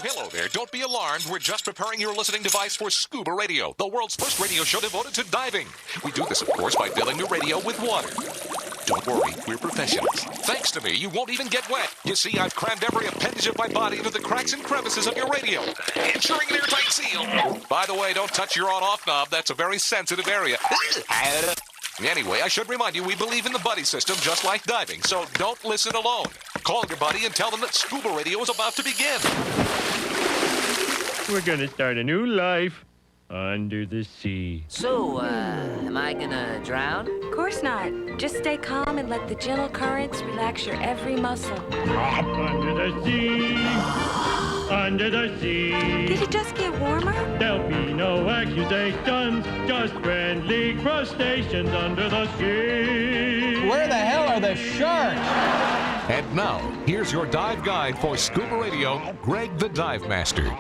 hello there. Don't be alarmed. We're just preparing your listening device for Scuba Radio, the world's first radio show devoted to diving. We do this, of course, by filling your radio with water. Don't worry, we're professionals. Thanks to me, you won't even get wet. You see, I've crammed every appendage of my body into the cracks and crevices of your radio, ensuring an airtight seal. By the way, don't touch your on-off knob. That's a very sensitive area. Anyway, I should remind you, we believe in the buddy system just like diving, so don't listen alone. Call your buddy and tell them that Scuba Radio is about to begin. We're gonna start a new life under the sea. So, am I gonna drown? Of course not. Just stay calm and let the gentle currents relax your every muscle. Under the sea, under the sea. Did it just get warmer? There'll be no accusations, just friendly crustaceans under the sea. Where the hell are the sharks? And now, here's your dive guide for Scuba Radio, Greg the Dive Master.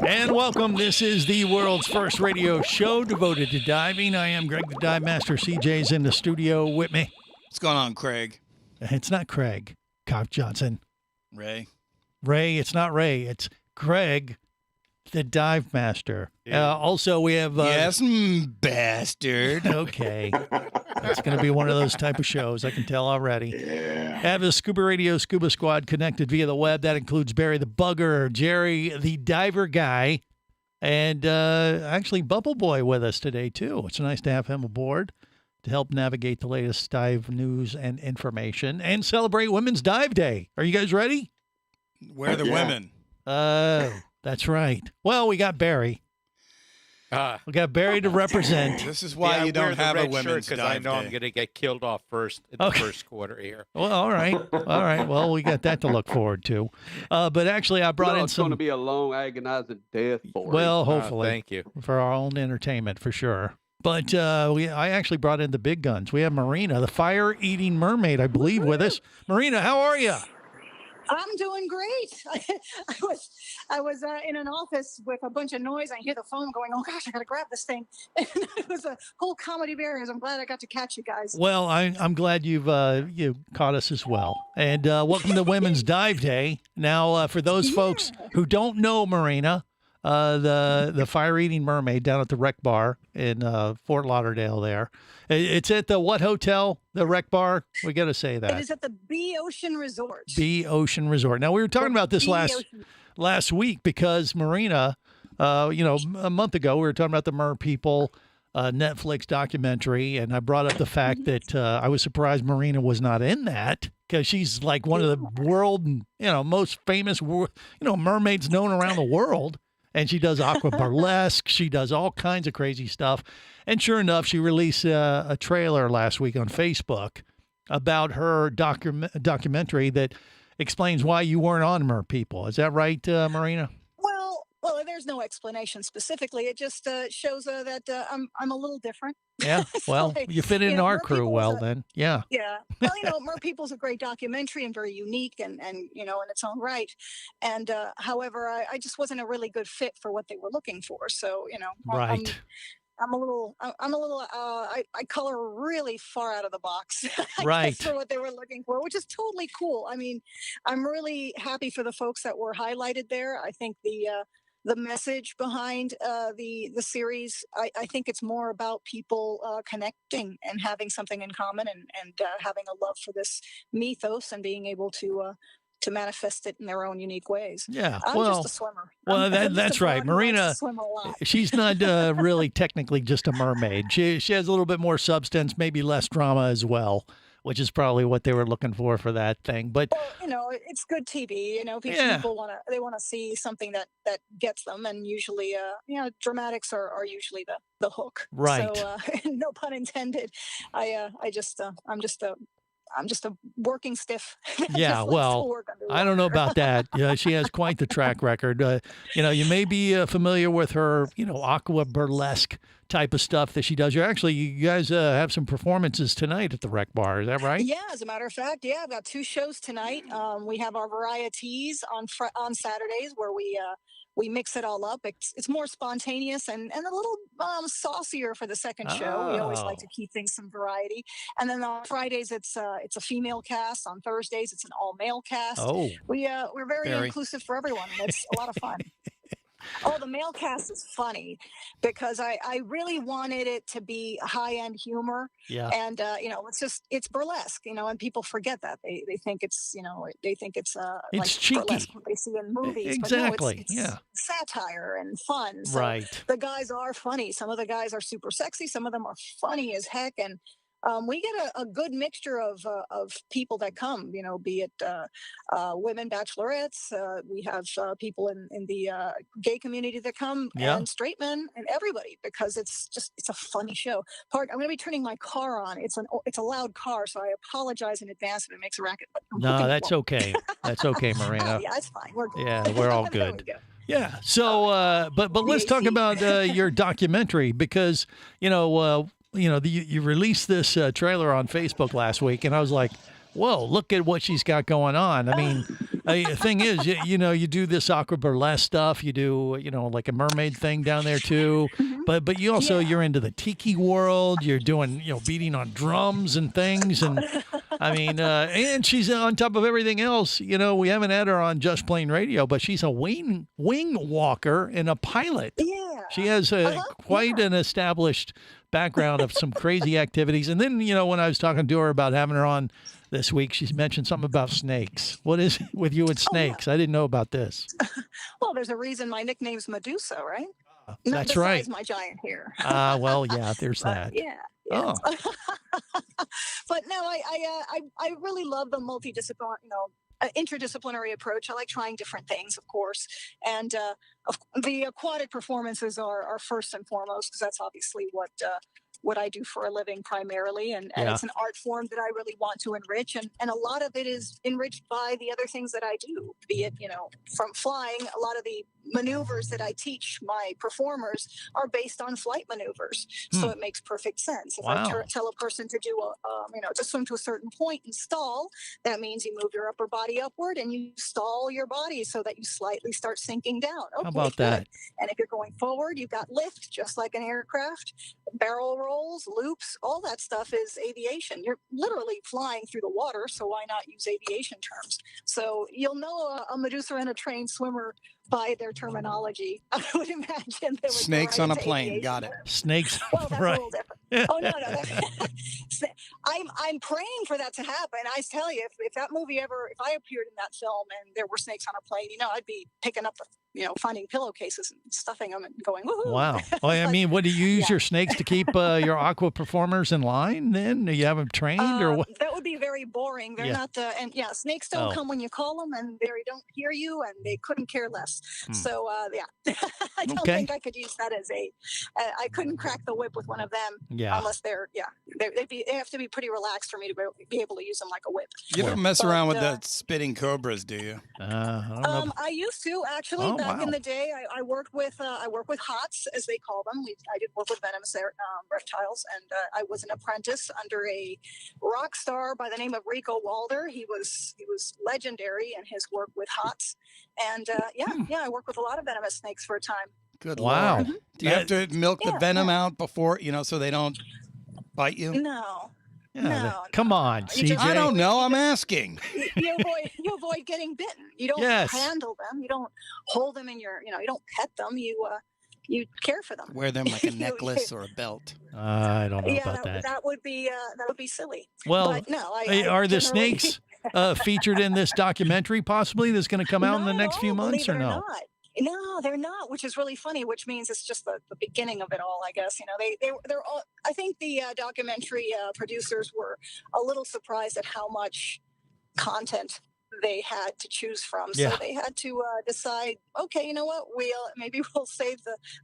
And welcome. This is the world's first radio show devoted to diving. I am Greg the Dive Master. CJ's in the studio with me. What's going on, Craig? It's not Craig, Cobb Johnson. Ray, it's not Ray. It's Greg the Dive Master. Yeah. Also, we have... yes, bastard. Okay. It's going to be one of those type of shows, I can tell already. Yeah. Have a Scuba Radio Scuba Squad connected via the web. That includes Barry the Bugger, Jerry the Diver Guy, and actually Bubble Boy with us today, too. It's nice to have him aboard to help navigate the latest dive news and information and celebrate Women's Dive Day. Are you guys ready? Where are the women? That's right. Well, we got Barry. We got Barry to represent. This is why you don't have a women's dive because I know day. I'm going to get killed off first in the first quarter here. Well, all right. All right. Well, we got that to look forward to. But actually, I brought in it's some... going to be a long, agonizing death for you. Well, hopefully. Thank you. For our own entertainment, for sure. But I actually brought in the big guns. We have Marina, the fire-eating mermaid, I believe, with us. Marina, how are you? I'm doing great. I was in an office with a bunch of noise. I hear the phone going, oh gosh, I got to grab this thing. And it was a whole comedy of errors. I'm glad I got to catch you guys. Well, I'm glad you caught us as well. And welcome to Women's Dive Day. Now, for those folks who don't know Marina, the fire-eating mermaid down at the Rec Bar in Fort Lauderdale there. It's at the what hotel? The Rec Bar? We got to say that. It is at the B Ocean Resort. B Ocean Resort. Now, we were talking about this last week because Marina, a month ago, we were talking about the Mer People Netflix documentary, and I brought up the fact that I was surprised Marina was not in that because she's like one of the world, most famous, mermaids known around the world. And she does aqua burlesque. She does all kinds of crazy stuff. And sure enough, she released a trailer last week on Facebook about her documentary that explains why you weren't on Mer People. Is that right, Marina? Well, there's no explanation specifically. It just shows that I'm a little different. Yeah, well, you fit in our crew well then. Yeah. Yeah. Well, Mer People's a great documentary and very unique and in its own right. And however, I just wasn't a really good fit for what they were looking for. So, right. I color really far out of the box right. for what they were looking for, which is totally cool. I mean, I'm really happy for the folks that were highlighted there. I think the message behind the series, I think it's more about people connecting and having something in common and having a love for this mythos and being able to manifest it in their own unique ways. Yeah, I'm just a swimmer. Well, that's right. Marina, swim a lot. She's not really technically just a mermaid. She has a little bit more substance, maybe less drama as well, which is probably what they were looking for that thing. But it's good TV. People want to see something that gets them, and usually, dramatics are usually the hook. Right. So, no pun intended. I'm just a working stiff. Yeah, well, I don't know about that. She has quite the track record. You may be familiar with her, aqua burlesque type of stuff that she does. You guys have some performances tonight at the Rec Bar. Is that right? Yeah, as a matter of fact, I've got 2 shows tonight. We have our varieties on Saturdays where we we mix it all up. It's more spontaneous and a little saucier for the second show. We always like to keep things some variety. And then on Fridays it's a female cast. On Thursdays it's an all male cast. We're very inclusive for everyone. It's a lot of fun. Oh, the male cast is funny because I really wanted it to be high-end humor. Yeah. And, it's burlesque, and people forget that. They think it's, it's like cheeky. burlesque what they see in movies. Exactly. But no, it's satire and fun. So right. The guys are funny. Some of the guys are super sexy. Some of them are funny as heck. And we get a good mixture of people that come, be it women bachelorettes. We have people in the gay community that come, and straight men, and everybody, because it's a funny show. I'm going to be turning my car on. It's a loud car, so I apologize in advance if it makes a racket. No, that's okay. That's okay, Marina. Yeah, it's fine. We're good. Yeah, we're all good. There we go. Yeah. So, but let's talk about your documentary because you released this trailer on Facebook last week, and I was like, whoa, look at what she's got going on. I mean, the thing is, you do this aqua burlesque stuff. You do, like a mermaid thing down there too. But you also, you're into the tiki world. You're doing, beating on drums and things. And I mean, and she's on top of everything else. We haven't had her on Just Plain Radio, but she's a wing walker and a pilot. Yeah. She has quite an established background of some crazy activities. And then, when I was talking to her about having her on this week, she's mentioned something about snakes. What is it with you and snakes? I didn't know about this. Well, there's a reason my nickname's Medusa, right? That's Not right. besides my giant hair. Well, yeah, there's that. Yeah. Oh. But no, I really love the interdisciplinary approach. I like trying different things, of course. And the aquatic performances are first and foremost, because that's obviously what I do for a living primarily. And it's an art form that I really want to enrich. And a lot of it is enriched by the other things that I do, be it, from flying. A lot of the maneuvers that I teach my performers are based on flight maneuvers. So it makes perfect sense. If I tell a person to do to swim to a certain point and stall, that means you move your upper body upward and you stall your body so that you slightly start sinking down. Okay, how about that? And if you're going forward, you've got lift, just like an aircraft, barrel rolls, loops, all that stuff is aviation. You're literally flying through the water, so why not use aviation terms? So you'll know a Medusa and a trained swimmer by their terminology. I would imagine there was snakes on a plane. Got it. Snakes. Well, that's right. a little different. Oh no. I'm praying for that to happen. I tell you, if that movie if I appeared in that film and there were snakes on a plane, I'd be picking up finding pillowcases and stuffing them and going, woohoo. Wow. Well, I mean, what do you use your snakes to keep your aqua performers in line then? Do you have them trained or what? That would be very boring. They're not, snakes don't come when you call them, and they don't hear you, and they couldn't care less. So, I don't think I could use that as I couldn't crack the whip with one of them unless they have to be pretty relaxed for me to be able to use them like a whip. You don't mess around with the spitting cobras, do you? I don't know. I used to actually. Back in the day, I worked with HOTS, as they call them. I did work with venomous reptiles, and I was an apprentice under a rock star by the name of Rico Walder. He was legendary in his work with HOTS, and I worked with a lot of venomous snakes for a time. Good wow. Lord. Do you have to milk the venom out before so they don't bite you? No. Yeah, no, come on, CJ. I don't know. I'm asking. You avoid getting bitten. You don't handle them. You don't hold them in your. You don't pet them. You care for them. Wear them like a necklace or a belt. I don't know about that. That would be silly. Well, but no, are the snakes featured in this documentary possibly that's going to come out in the next few months or no? No, they're not, which is really funny, which means it's just the beginning of it all, I guess. They're all, I think the documentary producers were a little surprised at how much content they had to choose from. So they had to decide, okay, you know what, maybe we'll save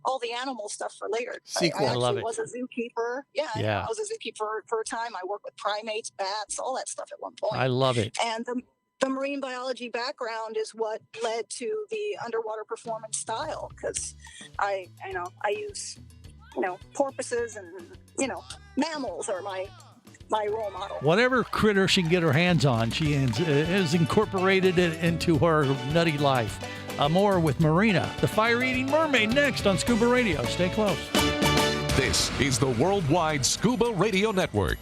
all the animal stuff for later. Sequel. I love actually it. was a zookeeper. I was a zookeeper for a time. I worked with primates, bats, all that stuff at one point. I love it. And the marine biology background is what led to the underwater performance style, because I use porpoises and mammals are my my role model. Whatever critter she can get her hands on, she has incorporated it into her nutty life. More with Marina, the fire-eating mermaid, next on Scuba Radio. Stay close. This is the Worldwide Scuba Radio Network.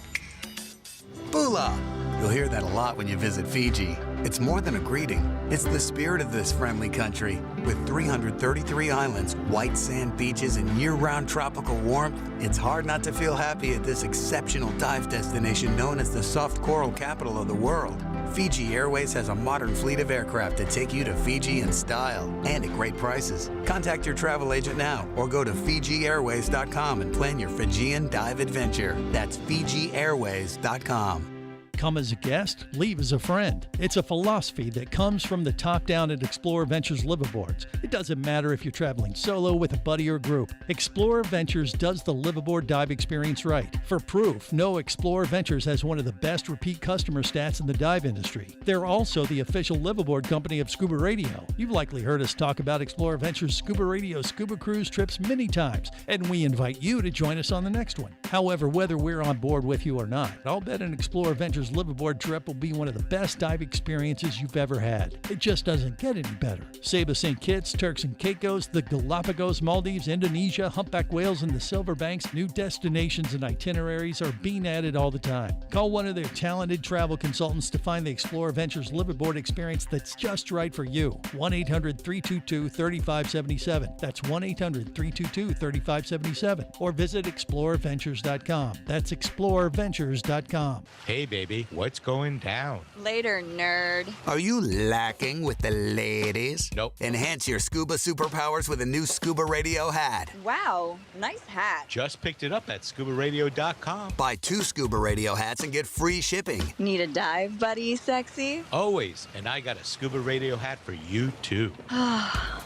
Bula! You'll hear that a lot when you visit Fiji. It's more than a greeting. It's the spirit of this friendly country. With 333 islands, white sand beaches, and year-round tropical warmth, it's hard not to feel happy at this exceptional dive destination known as the soft coral capital of the world. Fiji Airways has a modern fleet of aircraft to take you to Fiji in style and at great prices. Contact your travel agent now or go to FijiAirways.com and plan your Fijian dive adventure. That's FijiAirways.com. Come as a guest, leave as a friend. It's a philosophy that comes from the top down at Explorer Ventures liveaboards. It doesn't matter if you're traveling solo, with a buddy, or group. Explorer Ventures does the liveaboard dive experience right. For proof, no Explorer Ventures has one of the best repeat customer stats in the dive industry. They're also the official liveaboard company of Scuba Radio. You've likely heard us talk about Explorer Ventures Scuba Radio scuba cruise trips many times, and we invite you to join us on the next one. However, whether we're on board with you or not, I'll bet an Explorer Ventures liveaboard trip will be one of the best dive experiences you've ever had. It just doesn't get any better. Saba St. Kitts, Turks and Caicos, the Galapagos, Maldives, Indonesia, humpback whales, and the Silver Banks, new destinations and itineraries are being added all the time. Call one of their talented travel consultants to find the Explorer Ventures liveaboard experience that's just right for you. 1-800-322-3577. That's 1-800-322-3577. Or visit explorerventures.com. That's explorerventures.com. Hey, baby, what's going down? Later, nerd. Are you lacking with the ladies? Nope. Enhance your scuba superpowers with a new Scuba Radio hat. Wow, nice hat. Just picked it up at ScubaRadio.com. Buy 2 Scuba Radio hats and get free shipping. Need a dive buddy, sexy? Always. And I got a Scuba Radio hat for you, too.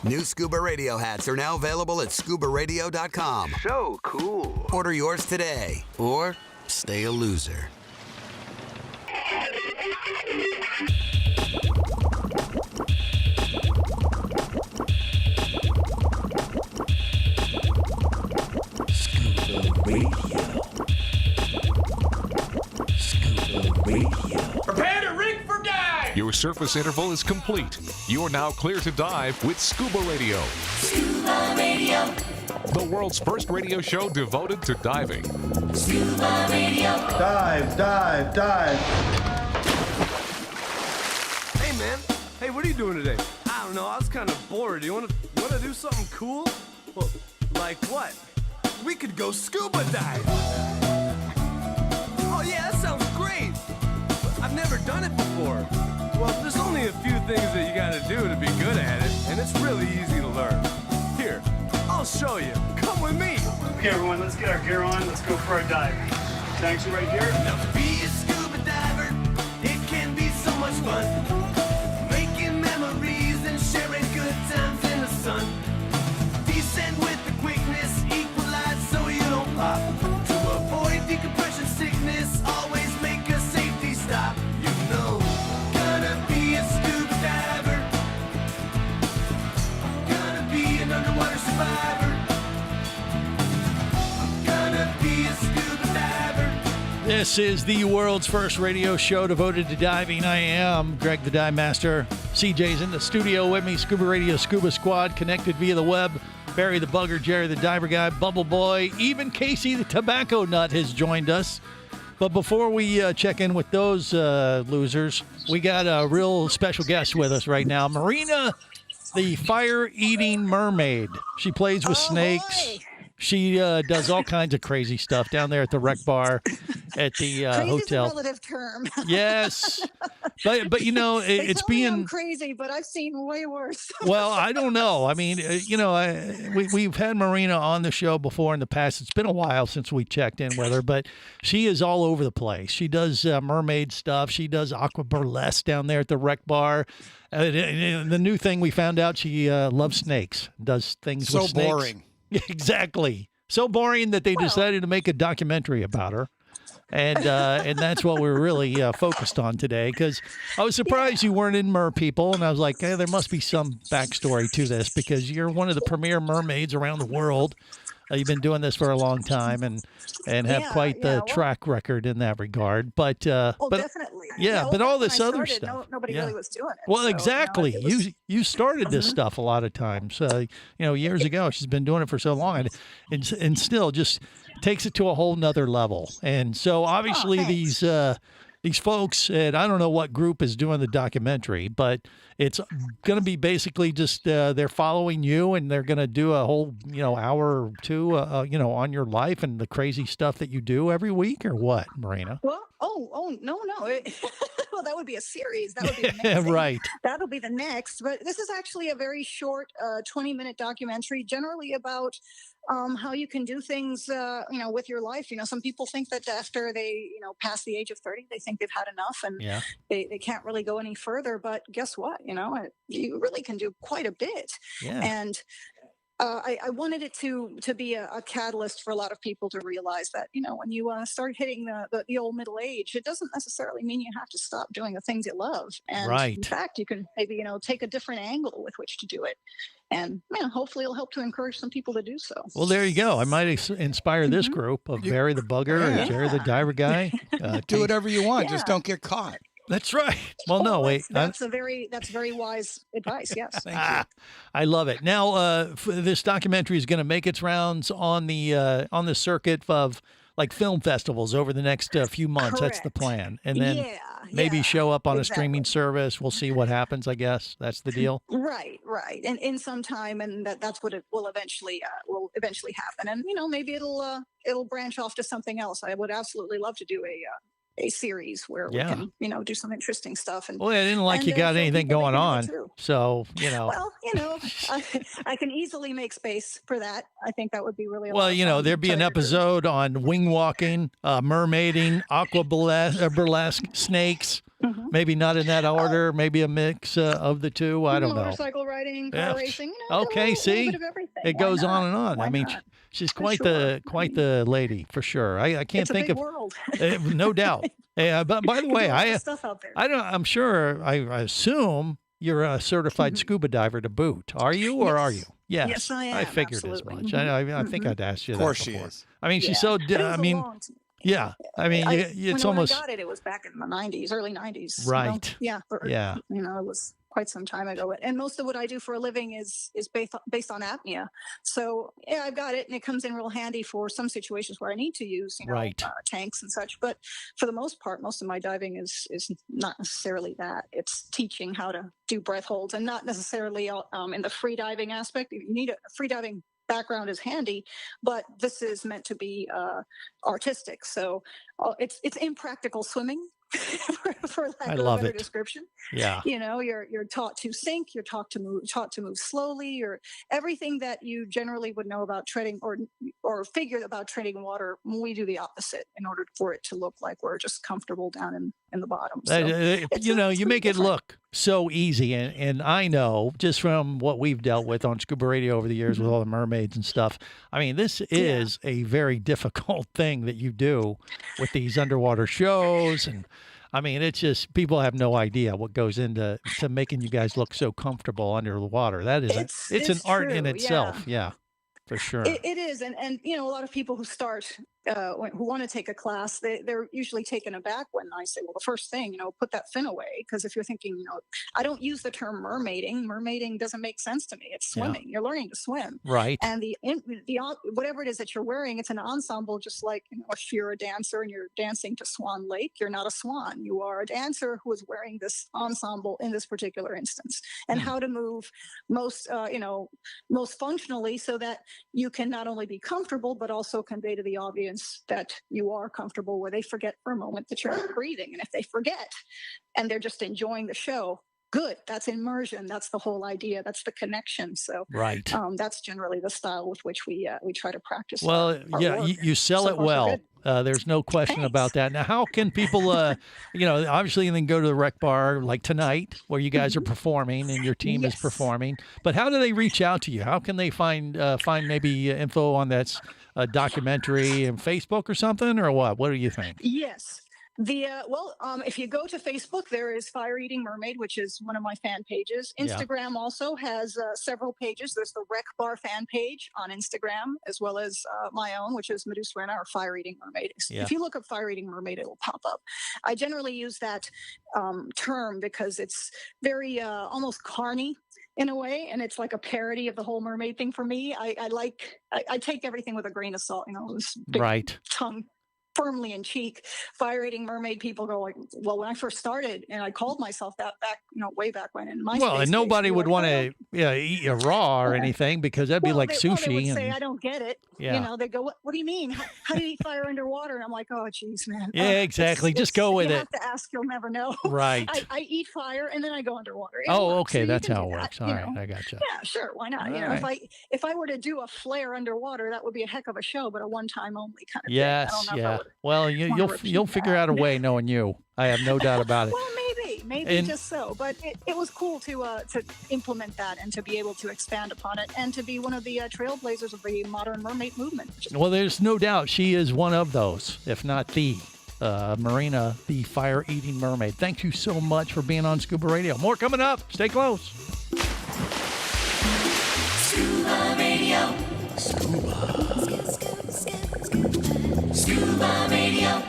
New Scuba Radio hats are now available at ScubaRadio.com. So cool. Order yours today, or stay a loser. Scuba Radio. Scuba Radio. Prepare to rig for dive! Your surface interval is complete. You're now clear to dive with Scuba Radio. Scuba Radio. The world's first radio show devoted to diving. Scuba Radio. Dive, dive, dive. Hey, man. Hey, what are you doing today? I don't know. I was kind of bored. You want to do something cool? Well, like what? We could go scuba dive. Oh, yeah, that sounds great. But I've never done it before. Well, there's only a few things that you got to do to be good at it, and it's really easy to learn. Here, I'll show you. Come with me. Okay, everyone, let's get our gear on. Let's go for a dive. Tanks are right here. Now, be a scuba diver. It can be so much fun. Making memories and sharing good times in the sun. Descend with the quickness, equalize so you don't pop. To avoid decompression sickness, always make a safety stop. You know, gonna be a scuba diver. Gonna be an underwater survivor. I'm gonna be a scuba diver. This is the world's first radio show devoted to diving. I am Greg the Dive Master. CJ's in the studio with me. Scuba Radio Scuba Squad connected via the web. Barry the Bugger, Jerry the Diver Guy, Bubble Boy, even Casey the Tobacco Nut has joined us. But before we check in with those losers, we got a real special guest with us right now. Marina, the fire-eating mermaid. She plays with snakes. Boy. She does all kinds of crazy stuff down there at the rec bar at the Crazy's hotel. a relative term. Yes, but you know it's tell me I'm being crazy, but I've seen way worse. well. I don't know. I mean, we've had Marina on the show before in the past. It's been a while since we checked in with her, but she is all over the place. She does mermaid stuff. She does aqua burlesque down there at the rec bar. The new thing we found out, she loves snakes. Does things So with snakes. boring. Exactly. So boring that they decided to make a documentary about her. And that's what we're really focused on today, because I was surprised you weren't in Mer People, and I was like, hey, there must be some backstory to this, because you're one of the premier mermaids around the world. You've been doing this for a long time and have quite the track record in that regard. But definitely. Yeah, but all this other started, stuff. Nobody really was doing it. Well, so, exactly. You started this Mhm. stuff a lot of times. Years ago. She's been doing it for so long, and still just takes it to a whole nother level. And so obviously these folks, and I don't know what group is doing the documentary, but it's going to be basically just they're following you, and they're going to do a whole hour or two on your life and the crazy stuff that you do every week, or what, Marina? Well, no. Well, that would be a series. That would be amazing. Right. That'll be the next. But this is actually a very short 20-minute documentary, generally about how you can do things, with your life. Some people think that after they, pass the age of 30, they think they've had enough and they can't really go any further. But guess what? You really can do quite a bit. Yeah. And I wanted it to be a catalyst for a lot of people to realize that, when you start hitting the old middle age, it doesn't necessarily mean you have to stop doing the things you love. And in fact, you can maybe, take a different angle with which to do it. And hopefully it'll help to encourage some people to do so. Well, there you go. I might inspire this group of Barry the Bugger and Jerry the Diver Guy. Do whatever you want. Just don't get caught. That's right. Well, no, wait. That's very wise advice. Yes. Thank you. I love it. Now, this documentary is going to make its rounds on the circuit of like film festivals over the next few months. Correct. That's the plan, and then maybe show up on a streaming service. We'll see what happens. I guess that's the deal. Right. And in some time, and that's what it will eventually happen. And maybe it'll branch off to something else. I would absolutely love to do a series where we can, do some interesting stuff. And well, I didn't like you got anything going on, so Well, I can easily make space for that. I think that would be really. Well, there'd be an episode on wing walking, mermaiding, aqua burlesque, snakes. Mm-hmm. Maybe not in that order. Maybe a mix of the two. I don't know. Motorcycle riding, car racing. Okay, see, it goes on and on. Why I mean, not? she's quite the lady for sure. I can't It's a think big of world. no doubt. But by the way, stuff out there. I'm sure. I assume you're a certified scuba diver to boot. Are you or are you? Yes. Yes, I am. I figured absolutely. as much. I think I'd asked you that. Of course she before. is. I mean, she's so. Yeah. I mean, it's almost. When I got it, it was back in the 90s, early 90s. Right. Yeah. Yeah. It was quite some time ago. And most of what I do for a living is based on apnea. So I've got it, and it comes in real handy for some situations where I need to use tanks and such. But for the most part, most of my diving is not necessarily that. It's teaching how to do breath holds, and not necessarily in the free diving aspect. You need a free diving background is handy, but this is meant to be artistic. So it's impractical swimming. for lack of a better description. Yeah. You're taught to sink, you're taught to move slowly, you're everything that you generally would know about treading or figure about treading water. We do the opposite in order for it to look like we're just comfortable down in the bottom. So you make it look so easy, and I know just from what we've dealt with on Scuba Radio over the years with all the mermaids and stuff. I mean, this is a very difficult thing that you do with these underwater shows, and I mean, it's just people have no idea what goes into making you guys look so comfortable under the water. That is it's an art in itself. Yeah, for sure. It is, and a lot of people who start who want to take a class, they're usually taken aback when I say, well, the first thing, put that fin away. Because if you're thinking, I don't use the term mermaiding. Mermaiding doesn't make sense to me. It's swimming. Yeah. You're learning to swim. Right. And the whatever it is that you're wearing, it's an ensemble, just like, if you're a dancer and you're dancing to Swan Lake, you're not a swan. You are a dancer who is wearing this ensemble in this particular instance. And how to move most functionally so that you can not only be comfortable, but also convey to the audience that you are comfortable, where they forget for a moment that you're breathing. And if they forget and they're just enjoying the show, good. That's immersion. That's the whole idea. That's the connection. So right. That's generally the style with which we try to practice. Well, you sell it well. There's no question about that. Now, how can people, obviously you can go to the rec bar like tonight where you guys are performing and your team is performing, but how do they reach out to you? How can they find maybe info on that documentary and Facebook or something, or what? What do you think? Yes. If you go to Facebook, there is Fire Eating Mermaid, which is one of my fan pages. Yeah. Instagram also has several pages. There's the Rec Bar fan page on Instagram, as well as my own, which is Medusa or Fire Eating Mermaid. Yeah. If you look up Fire Eating Mermaid, it'll pop up. I generally use that term because it's very almost carny in a way, and it's like a parody of the whole mermaid thing for me. I take everything with a grain of salt, this big Right. tongue firmly in cheek. Fire Eating Mermaid people go like, well, when I first started and I called myself that back, way back when in my And nobody would want to eat you raw or anything, because that'd be like sushi. They would say, I don't get it. Yeah. They go, what do you mean? How do you eat fire underwater? And I'm like, oh, geez, man. Yeah, exactly. Just go with you it. have to ask, you'll never know. Right. I eat fire and then I go underwater. Okay. So That's how it works. All right. I gotcha. Yeah, sure. Why not? If I were to do a flare underwater, that would be a heck of a show, but a one-time only kind of Yes. thing. Yeah. Well, you'll figure out a way, knowing you. I have no doubt about it. Well, maybe just so. But it was cool to implement that and to be able to expand upon it and to be one of the trailblazers of the modern mermaid movement. Well, there's no doubt she is one of those, if not the Marina, the fire-eating mermaid. Thank you so much for being on Scuba Radio. More coming up. Stay close. Scuba Radio. Scuba Radio.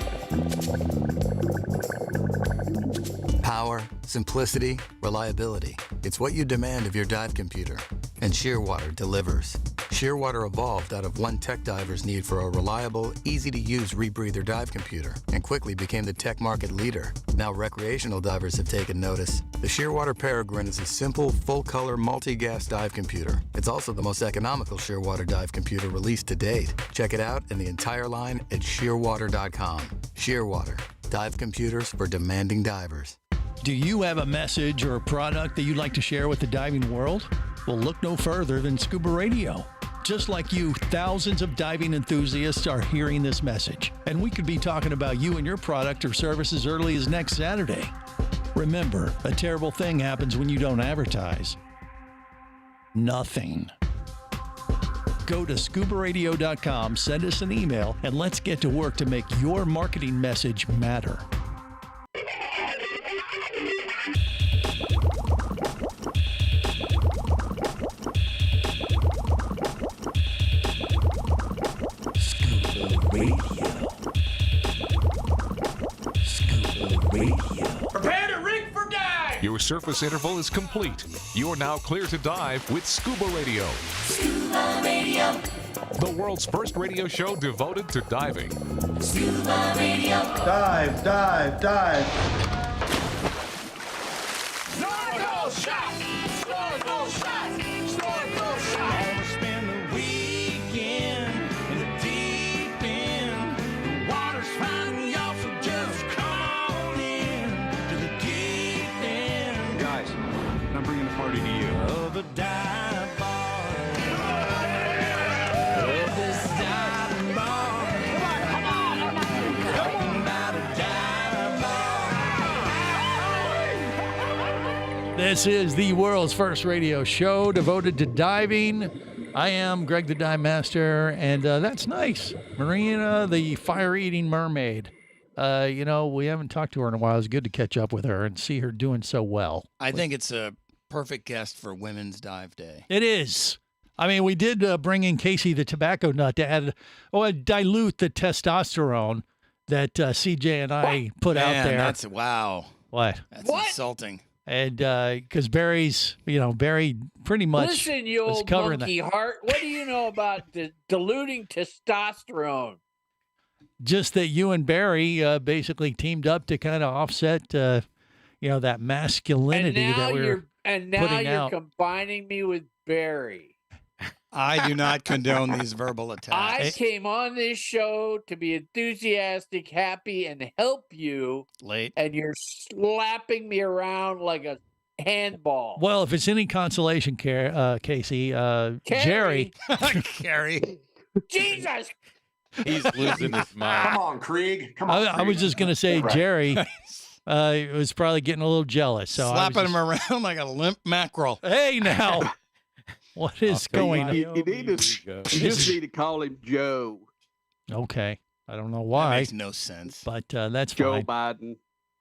Power, simplicity, reliability. It's what you demand of your dive computer. And Shearwater delivers. Shearwater evolved out of one tech diver's need for a reliable, easy-to-use rebreather dive computer and quickly became the tech market leader. Now recreational divers have taken notice. The Shearwater Peregrine is a simple, full-color, multi-gas dive computer. It's also the most economical Shearwater dive computer released to date. Check it out and the entire line at shearwater.com. Shearwater, dive computers for demanding divers. Do you have a message or a product that you'd like to share with the diving world? Well, look no further than Scuba Radio. Just like you, thousands of diving enthusiasts are hearing this message, and we could be talking about you and your product or service as early as next Saturday. Remember, a terrible thing happens when you don't advertise. Nothing. Go to ScubaRadio.com, send us an email, and let's get to work to make your marketing message matter. Prepare to rig for dive! Your surface interval is complete. You're now clear to dive with Scuba Radio. Scuba Radio. The world's first radio show devoted to diving. Scuba Radio. Dive, dive, dive. Snorkel shot! Snorkel shot! Snorkel shot! I'ma spend the weekend in the deep end. The water's fine, y'all, so just come on in to the deep end. Guys, I'm bringing the party to you. Of a dive bar. Of this dive bar. Come on. Talking about a dive bar. This is the world's first radio show devoted to diving. I am Greg the Dive Master, and that's nice. Marina, the fire-eating mermaid. We haven't talked to her in a while. It's good to catch up with her and see her doing so well. I think it's a perfect guest for Women's Dive Day. It is. I mean, we did bring in Casey the tobacco nut to dilute the testosterone that CJ and I put out there. That's wow. What? That's insulting. And because Barry pretty much Listen, you was old covering monkey heart. What do you know about diluting testosterone? Just that you and Barry basically teamed up to kind of offset, that masculinity that we were And now putting you're out. combining me with Barry. I do not condone these verbal I attacks. came on this show to be enthusiastic, happy, and help you. Late. And you're slapping me around like a handball. Well, if it's any consolation, Casey, Jerry. Carrie. Jesus! He's losing his mind. Come on, Krieg. Come on. I was just going to say, Right. Jerry was probably getting a little jealous. So Slapping him around like a limp mackerel. Hey, now. What is going on? You just need to call him Joe. Okay. I don't know That why, makes no sense. but that's Joe fine. Biden.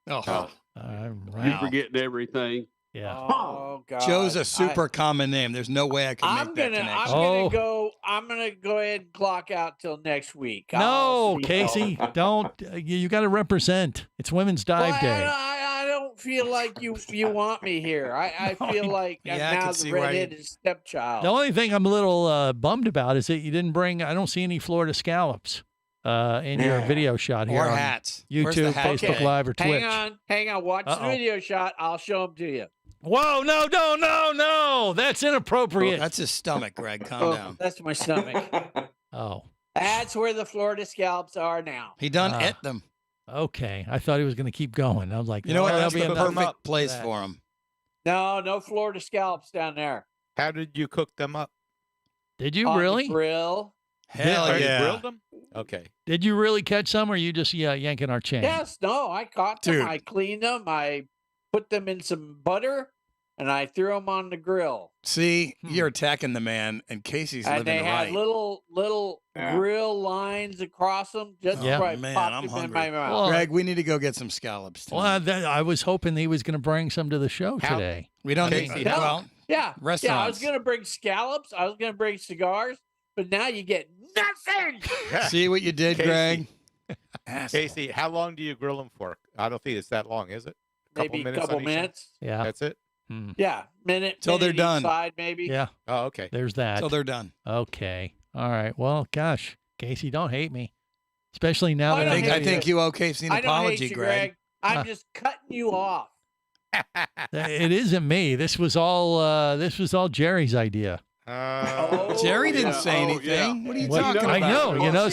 Oh, You forgetting everything. Yeah. Oh God. Joe's a super common name. There's no way I can make that connection. I'm gonna go ahead and clock out till next week. No, Casey, don't. You got to represent. It's Women's Dive Day. I don't feel like you want me here. I feel like I'm Yeah, I now can the see why you- redheaded stepchild. The only thing I'm a little bummed about is that you didn't bring. I don't see any Florida scallops in your video shot here Or on hats. Where's the YouTube, hat Facebook guy? Live, or Twitch. Hang on. Watch the video shot. I'll show them to you. Whoa! No! That's inappropriate. That's his stomach, Greg. Calm down. That's my stomach. Oh, That's where the Florida scallops are now. He done ate them. okay. I thought he was going to keep going. I was like, You know what? that'll That's be the enough. perfect place that. for him. No Florida scallops down there. How did you cook them up? Did you On the really? grill. Hell You yeah. grilled them? Okay. Did you really catch some, or you just yanking our chain? Yes, no, I caught them. Dude. I cleaned them. I put them in some butter, and I threw them on the grill. See, you're attacking the man, and Casey's And they living had right. little grill lines across them. Just Yeah. before I Man, popped I'm them in hungry. my mouth. Well, Greg, we need to go get some scallops. tonight. Well, I was hoping he was going to bring some to the show How- today. We don't Casey, need. how- Well, Yeah, I was restaurants. going to bring scallops. I was going to bring cigars, but now you get nothing. See what you did, Casey. Greg? Asshole. Casey, how long do you grill them for? I don't think it's that long, is it? Maybe a minutes couple on each side? minutes. Yeah. That's it? Yeah, minute. Till they're minute each done. Side maybe. Yeah. Oh, okay. There's that. So they're done. Okay. All right. Well, gosh, Casey, don't hate me, especially now I that don't I I think you owe Casey an I don't apology, hate you, Greg. I'm just cutting you off. It isn't me. This was all Jerry's idea. Jerry didn't say anything. What are you talking about? I know. You know,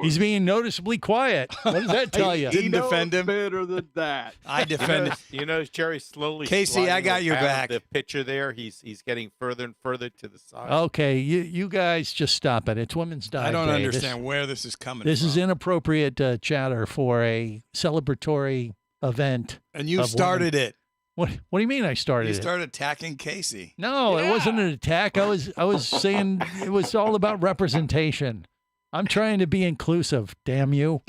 he's being noticeably quiet. What does that tell you? Didn't defend him. Better than that. I defended. You know, Jerry slowly. Casey, I sliding got your out of back. The picture there, he's getting further and further to the side. Okay, you guys just stop it. It's Women's Dive I don't Day. understand where this is coming This from. is inappropriate chatter for a celebratory event. And you of started women. it. What do you mean I started You it? started attacking Casey. No, it wasn't an attack. I was saying it was all about representation. I'm trying to be inclusive, damn you.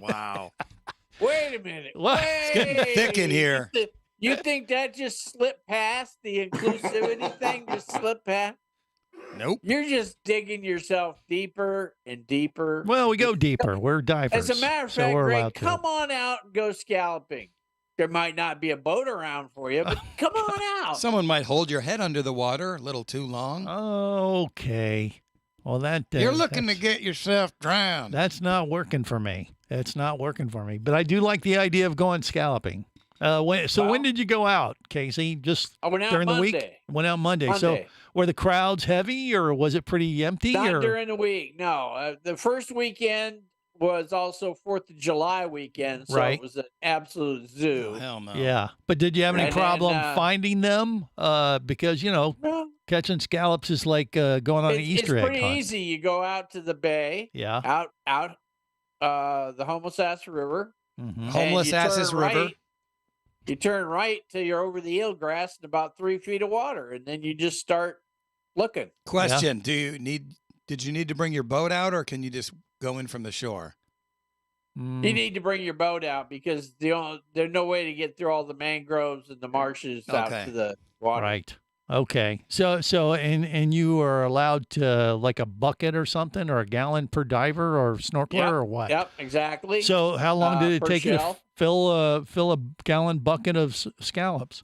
Wow. Wait a minute. What? It's getting thick in here. You think that just slipped past the inclusivity thing? Just slipped past? Nope. You're just digging yourself deeper and deeper. Well, we go deeper. We're divers. As a matter of so fact, we're Greg, allowed to. come on out and go scalloping. There might not be a boat around for you, but come on out. Someone might hold your head under the water a little too long. Okay. Well, You're looking to get yourself drowned. That's not working for me. It's not working for me. But I do like the idea of going scalloping. When did you go out, Casey? Just I went out during the week? Monday. Went out Monday. So Monday. were the crowds heavy or was it pretty empty? Not or? during the week. No, the first weekend was also 4th of July weekend, so Right. it was an absolute zoo. Oh, hell no. Yeah. But did you have any And then, problem finding them? Because, catching scallops is like going on an Easter it's egg pretty hunt. easy. You go out to the bay, Yeah. out the Homeless Ass River. Mhm. and Homeless you Asses turn River. right- You turn right till you're over the eelgrass and about 3 feet of water, and then you just start looking. Question: Did you need to bring your boat out, or can you just go in from the shore? Mm. You need to bring your boat out because there's no way to get through all the mangroves and the marshes out Okay. to the water. Right. Okay. So and you are allowed to like a bucket or something or a gallon per diver or snorkeler Yep, or what? Yep, exactly. So how long did it per take you to shell. fill a gallon bucket of scallops?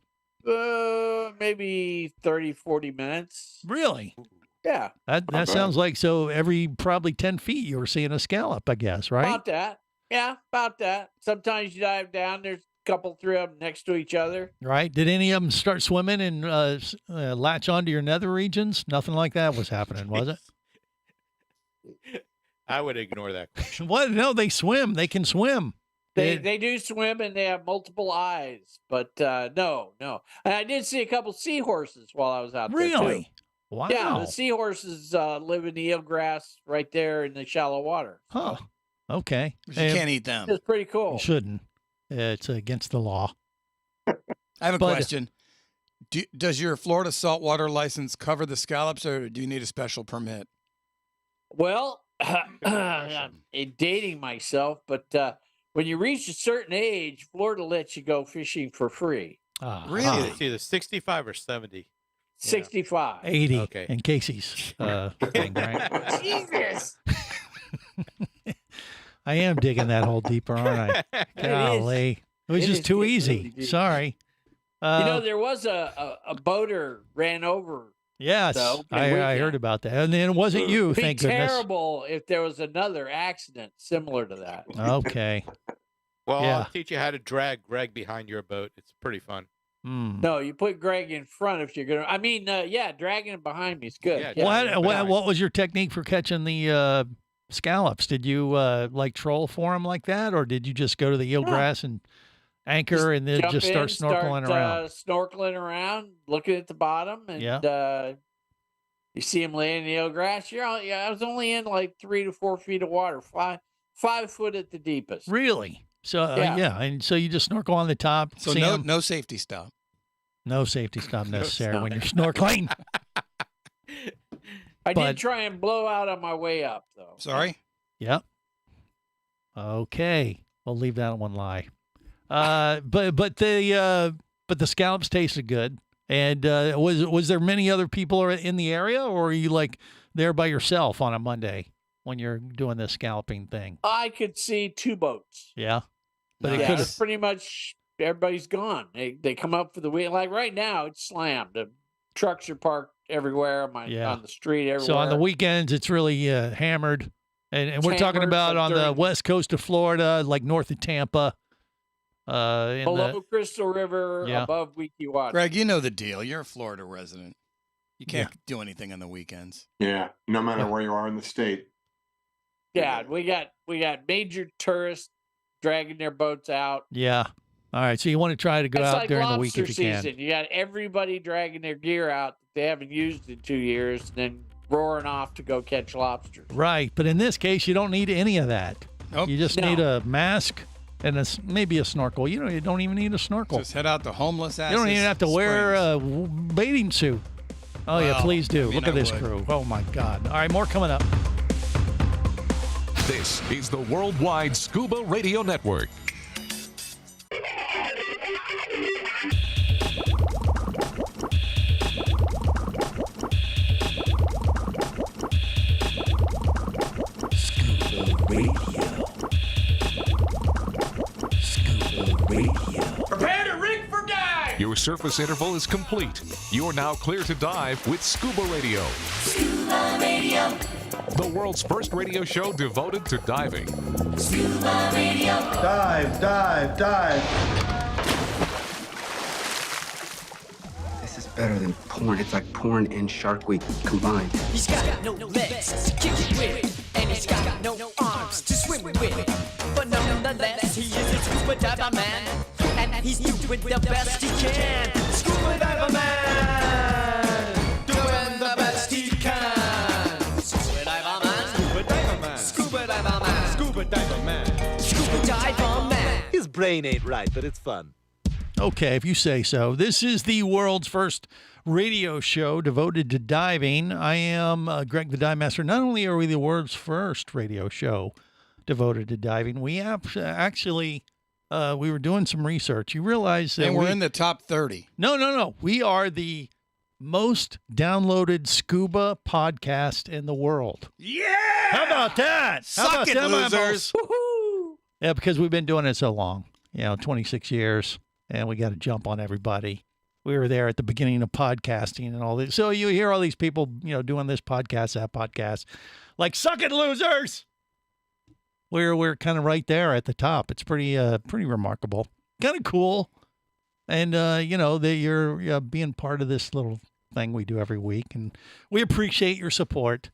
Maybe 30, 40 minutes. Really? Yeah. That sounds like so every probably 10 feet you were seeing a scallop, I guess, right? About that. Yeah, about that. Sometimes you dive down, there's a couple, 3 of them next to each other. Right? Did any of them start swimming and latch onto your nether regions? Nothing like that was happening, was it? I would ignore that question. What? No, they swim. They can swim. They do swim and they have multiple eyes, but no. And I did see a couple seahorses while I was out there. Really? Too. Wow. Yeah, the seahorses live in the eelgrass right there in the shallow water. Huh. Okay. But you can't eat them. It's pretty cool. You shouldn't. It's against the law. I have a But- question. Does your Florida saltwater license cover the scallops, or do you need a special permit? Well, I'm dating myself, but when you reach a certain age, Florida lets you go fishing for free. Really? It's either 65 or 70. 65. 80 Okay. in Casey's thing, right? Jesus. I am digging that hole deeper, aren't I? Golly. It was just too easy. Really Sorry. There was a boater ran over. Yes, though, I heard about that. And then it wasn't you, It'd be thank goodness. terrible if there was another accident similar to that. Okay. Well, Yeah. I'll teach you how to drag Greg behind your boat. It's pretty fun. No, you put Greg in front if you're going to. I mean, dragging it behind me is good. Yeah, What was your technique for catching the scallops? Did you like troll for them like that, or did you just go to the eelgrass and anchor and then Jump just start in, snorkeling around? Snorkeling around, looking at the bottom, and you see him laying in the eelgrass. I was only in like 3 to 4 feet of water, 5 foot at the deepest. Really? So and so you just snorkel on the top. So see 'em? no safety stop. No safety stop necessary when you're snorkeling. I did try and blow out on my way up, though. Sorry? Yep. Okay. We'll leave that one lie. But the scallops tasted good. And was there many other people in the area, or are you like there by yourself on a Monday when you're doing this scalloping thing? I could see 2 boats. Yeah. But it Yeah, could it's pretty much everybody's gone. They come up for the week. Like right now, it's slammed. The trucks are parked everywhere on the street everywhere. So on the weekends, it's really hammered. And we're talking hammered, about but on the during- west coast of Florida, like north of Tampa. below Crystal River, Yeah. above Weeki Water. Greg, you know the deal. You're a Florida resident. You can't do anything on the weekends. Yeah, no matter where you are in the state. Yeah, we got major tourists dragging their boats out. Yeah. All right. So you want to try to go It's out like during the week lobster if you season. can. You got everybody dragging their gear out that they haven't used in 2 years, and then roaring off to go catch lobsters. Right. But in this case, you don't need any of that. Nope. You just No. need a mask and maybe a snorkel. You don't even need a snorkel. Just head out to homeless ass. You don't even have to wear a bathing suit. Oh, yeah, Well, please do. I mean, Look at I this would. crew. Oh, my God. All right, more coming up. This is the Worldwide Scuba Radio Network. Prepare to rig for dive! Your surface interval is complete. You're now clear to dive with Scuba Radio. Scuba Radio. The world's first radio show devoted to diving. Scuba Radio. Dive, dive, dive. This is better than porn. It's like porn and Shark Week combined. He's got no legs to kick it with, and he's got no arms to swim with. But nonetheless, he is a scuba diver man, and he's doing the best he can. Scuba diver man, doing the best he can. Scuba diver man, scuba diver man, scuba diver man, scuba diver man, scuba diver man. His brain ain't right, but it's fun. Okay, if you say so. This is the world's first radio show devoted to diving. I am Greg the Dive Master. Not only are we the world's first radio show devoted to diving, we actually we were doing some research. You realize that And we're in the top 30. No. We are the most downloaded scuba podcast in the world. Yeah! How about that? How Suck about it, them losers. eyeballs? Yeah, because we've been doing it so long. 26 years. And we got to jump on everybody. We were there at the beginning of podcasting and all this. So you hear all these people, doing this podcast, that podcast, like, suck it, losers. We're kind of right there at the top. It's pretty remarkable, kind of cool. And, that you're being part of this little thing we do every week. And we appreciate your support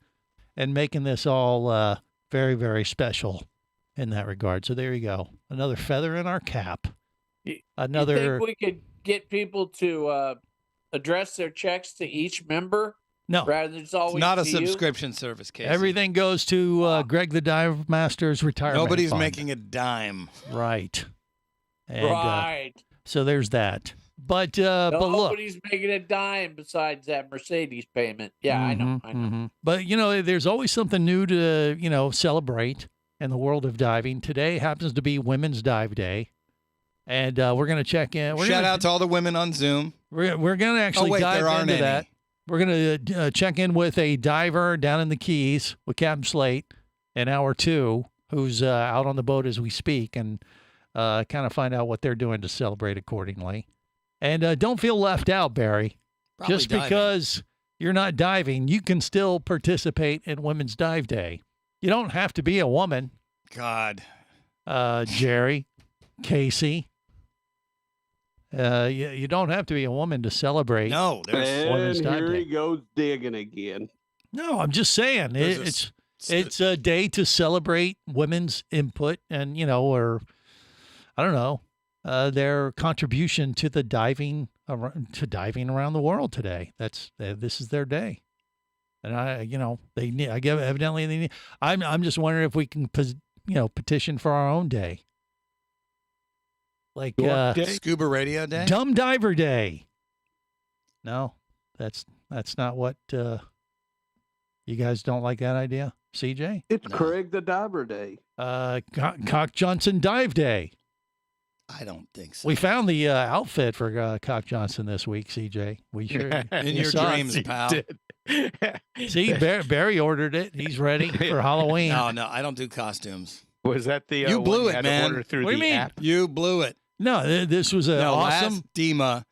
and making this all very, very special in that regard. So there you go. Another feather in our cap. You think we could get people to address their checks to each member? No. Rather than just always Not a to you? subscription service, Casey. Everything goes to Greg the Dive Master's retirement Nobody's fund. making a dime. Right. And, Right. so there's that. But look, nobody's making a dime besides that Mercedes payment. Yeah, I know. But there's always something new to celebrate in the world of diving. Today happens to be Women's Dive Day, and we're going to check in. Shout out to all the women on Zoom. We're going to actually dive into that. We're going to check in with a diver down in the Keys with Captain Slate in hour 2, who's out on the boat as we speak, and kind of find out what they're doing to celebrate accordingly. And don't feel left out, Barry. Probably Just diving. because you're not diving, you can still participate in Women's Dive Day. You don't have to be a woman. God. Jerry, Casey. You don't have to be a woman to celebrate. No, there's Women's And Dive here Day. he goes digging again. No, I'm just saying it's a day to celebrate women's input and or I don't know their contribution to the diving around the world today. This is their day, and evidently they need. I'm just wondering if we can petition for our own day, like Scuba Radio Day, Dumb Diver Day. No, that's not what. You guys don't like that idea, CJ? It's Craig the Diver Day. Cock Johnson Dive Day. I don't think so. We found the outfit for Cock Johnson this week, CJ. We sure in your dreams, pal. See, Barry ordered it. He's ready for Halloween. No, I don't do costumes. Was that the you blew it, had man? to order through What do the you mean? app? You blew it. No, this was awesome. Last DEMA,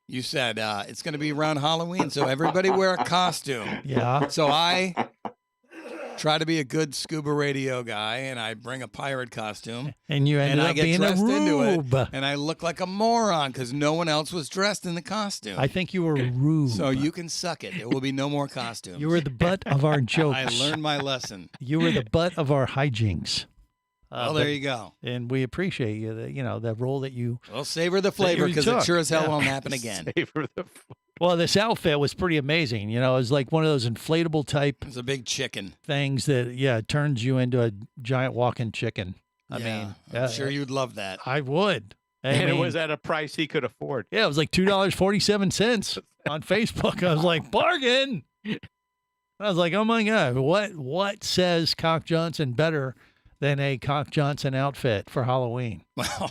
you said it's going to be around Halloween, so everybody wear a costume. Yeah. So I try to be a good scuba radio guy, and I bring a pirate costume. And you ended I up get being a dressed into it, rube. and I look like a moron because no one else was dressed in the costume. I think you were a rube. So you can suck it. There will be no more costumes. You were the butt of our jokes. I learned my lesson. You were the butt of our hijinks. Well, there you go. And we appreciate you, the role that you. Well, savor the flavor because it sure as hell won't happen again. Savor the Well, this outfit was pretty amazing. It was like one of those inflatable type. It's a big chicken. Things that turns you into a giant walking chicken. I mean, I'm sure you'd love that. I would. And it was at a price he could afford. Yeah, it was like $2.47 on Facebook. I was like, bargain. I was like, oh my God, what says Cock Johnson better than a Cock Johnson outfit for Halloween? Well,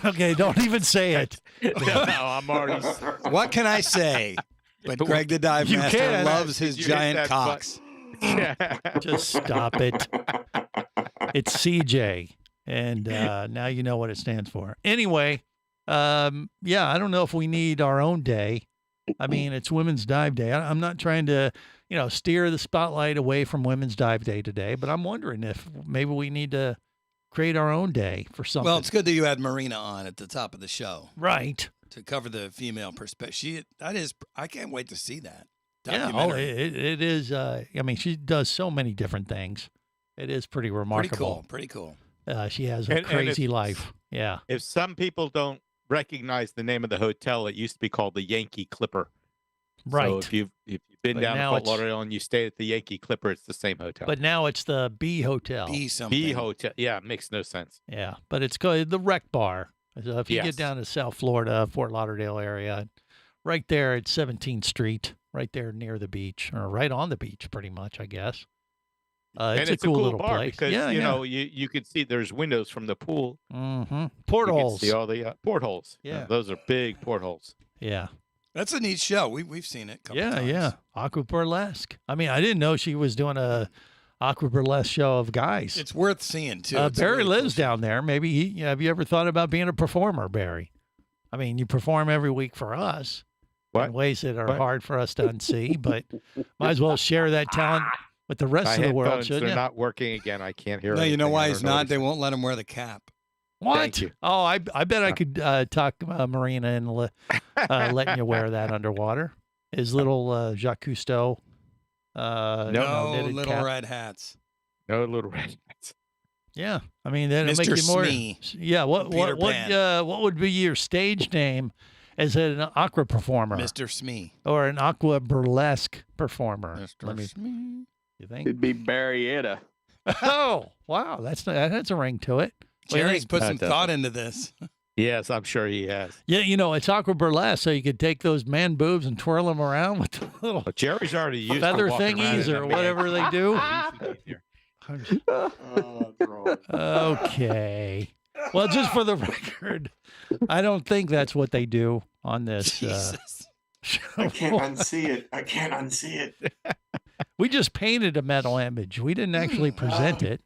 okay, don't even say it. No, I'm already. What can I say? But Greg the Dive You Master can. loves his You hit giant that cocks. Just stop it. It's CJ, and now you know what it stands for. Anyway, I don't know if we need our own day. I mean, it's Women's Dive Day. I'm not trying to, steer the spotlight away from Women's Dive Day today, but I'm wondering if maybe we need to create our own day for something. Well, it's good that you had Marina on at the top of the show. Right. To cover the female perspective. I can't wait to see that. Yeah, it is. I mean, she does so many different things. It is pretty remarkable. Pretty cool. She has a crazy life. Yeah. If some people don't recognize the name of the hotel, it used to be called the Yankee Clipper. Right. So if you've been down to Fort Lauderdale and you stay at the Yankee Clipper, it's the same hotel. But now it's the B Hotel. B Hotel. Yeah, it makes no sense. Yeah, but it's called the Rec Bar. So if you get down to South Florida, Fort Lauderdale area, right there at 17th Street, right there near the beach, or right on the beach, pretty much, I guess. And it's a cool little bar place. because you could see there's windows from the pool. Mm-hmm. Portholes. You can see all the portholes. Yeah. Those are big portholes. Yeah. That's a neat show. We've seen it a couple times. Yeah. Aqua Burlesque. I mean, I didn't know she was doing a Aqua Burlesque show of guys. It's worth seeing, too. Barry lives down there. Maybe have you ever thought about being a performer, Barry? I mean, you perform every week for us in ways that are hard for us to unsee, but might as well share that talent with the rest of the world, shouldn't They're you? not working again. I can't hear. No, you know anything. why I he's don't know not? what They won't let him wear the cap. What? Thank you. Oh, I bet I could talk Marina and letting you wear that underwater. His little Jacques Cousteau. No knitted little cap. red hats. No little red hats. Yeah, I mean that'll make Mr. you more. Smee. Yeah, what Pan. what would be your stage name as an aqua performer? Mr. Smee. Or an aqua burlesque performer? Mr. Smee. You think? It'd be Barrietta. Oh, wow, that's a ring to it. What do you Jerry's think? put some thought into this. Yes, I'm sure he has. Yeah, it's awkward burlesque, so you could take those man boobs and twirl them around with the little But Jerry's already used feather to walking around thingies in or a whatever they do. Oh, Okay. Well, just for the record, I don't think that's what they do on this. Show. I can't unsee it. I can't unsee it. We just painted a metal image. We didn't actually present it.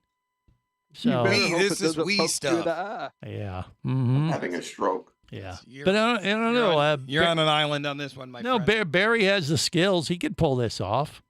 So this is we stuff. Yeah. I'm having a stroke. Yeah. But I don't know. You're on an island on this one, my friend. Barry has the skills. He could pull this off.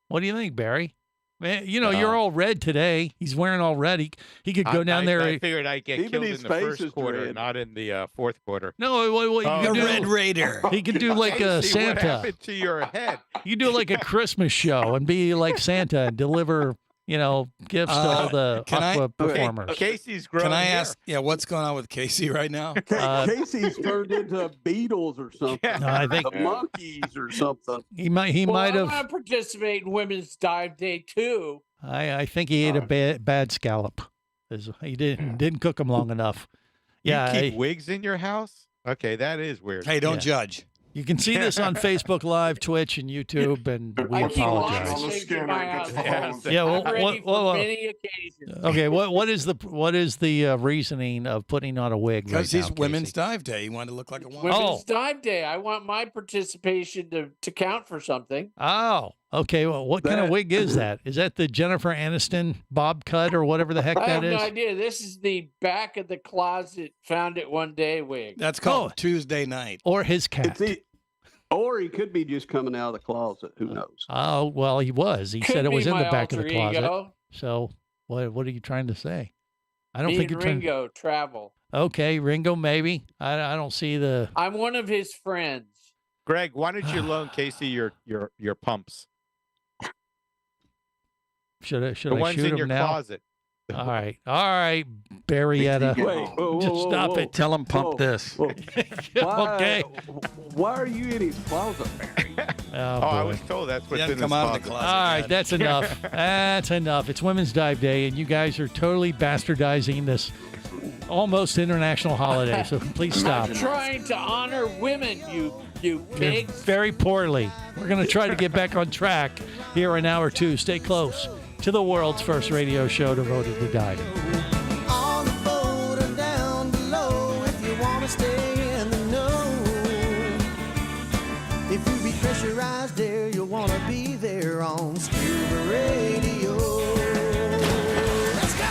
What do you think, Barry? Man, you're all red today. He's wearing all red. He could go down there. I figured I'd get killed in the first quarter, not in the fourth quarter. No, you can do Red Raider. He could do like a Santa. What happened to your head? You do like a Christmas show and be like Santa and deliver, gifts to all the aqua performers. Casey's growing. Can I ask? Yeah, what's going on with Casey right now? Casey's turned into Beatles or something. No, I think the monkeys or something. he might have. I want to participate in Women's Dive Day too. I think he ate a bad scallop. He didn't cook them long enough. Yeah, You keep wigs in your house? Okay, that is weird. Hey, don't judge. You can see this on Facebook Live, Twitch, and YouTube, and we apologize. Yeah, well, many occasions. Okay, what is the reasoning of putting on a wig? Because right he's now, Women's Casey? Dive Day. He wanted to look like a woman. Women's Dive Day. I want my participation to count for something. Oh, okay. Well, what kind of wig is that? Is that the Jennifer Aniston bob cut or whatever the heck I have that is? no idea. This is the back of the closet, found it one day wig. That's called Tuesday night. Or his cat. Or he could be just coming out of the closet. Who knows? Oh, well, he was. He said it was in the back of the closet. Ego. So what are you trying to say? I don't Me think and you're Ringo travel. Okay, Ringo, maybe. I don't see the. I'm one of his friends. Greg, why don't you loan Casey your pumps? Should I The ones shoot in him your now? closet. All right, Barrietta. Wait, Stop it. Tell him pump this. Okay. Why are you in his closet, Barry? I was told that's what's in his closet. All right, that's enough. That's enough. It's Women's Dive Day, and you guys are totally bastardizing this almost international holiday. So please stop. I'm trying to honor women, you You're pigs. very poorly. We're going to try to get back on track here in hour 2. Stay close to the world's first radio show devoted to diving. On the boat or down below, if you want to stay in the know. If you be pressurized there, you'll want to be there on Scuba Radio. Let's go!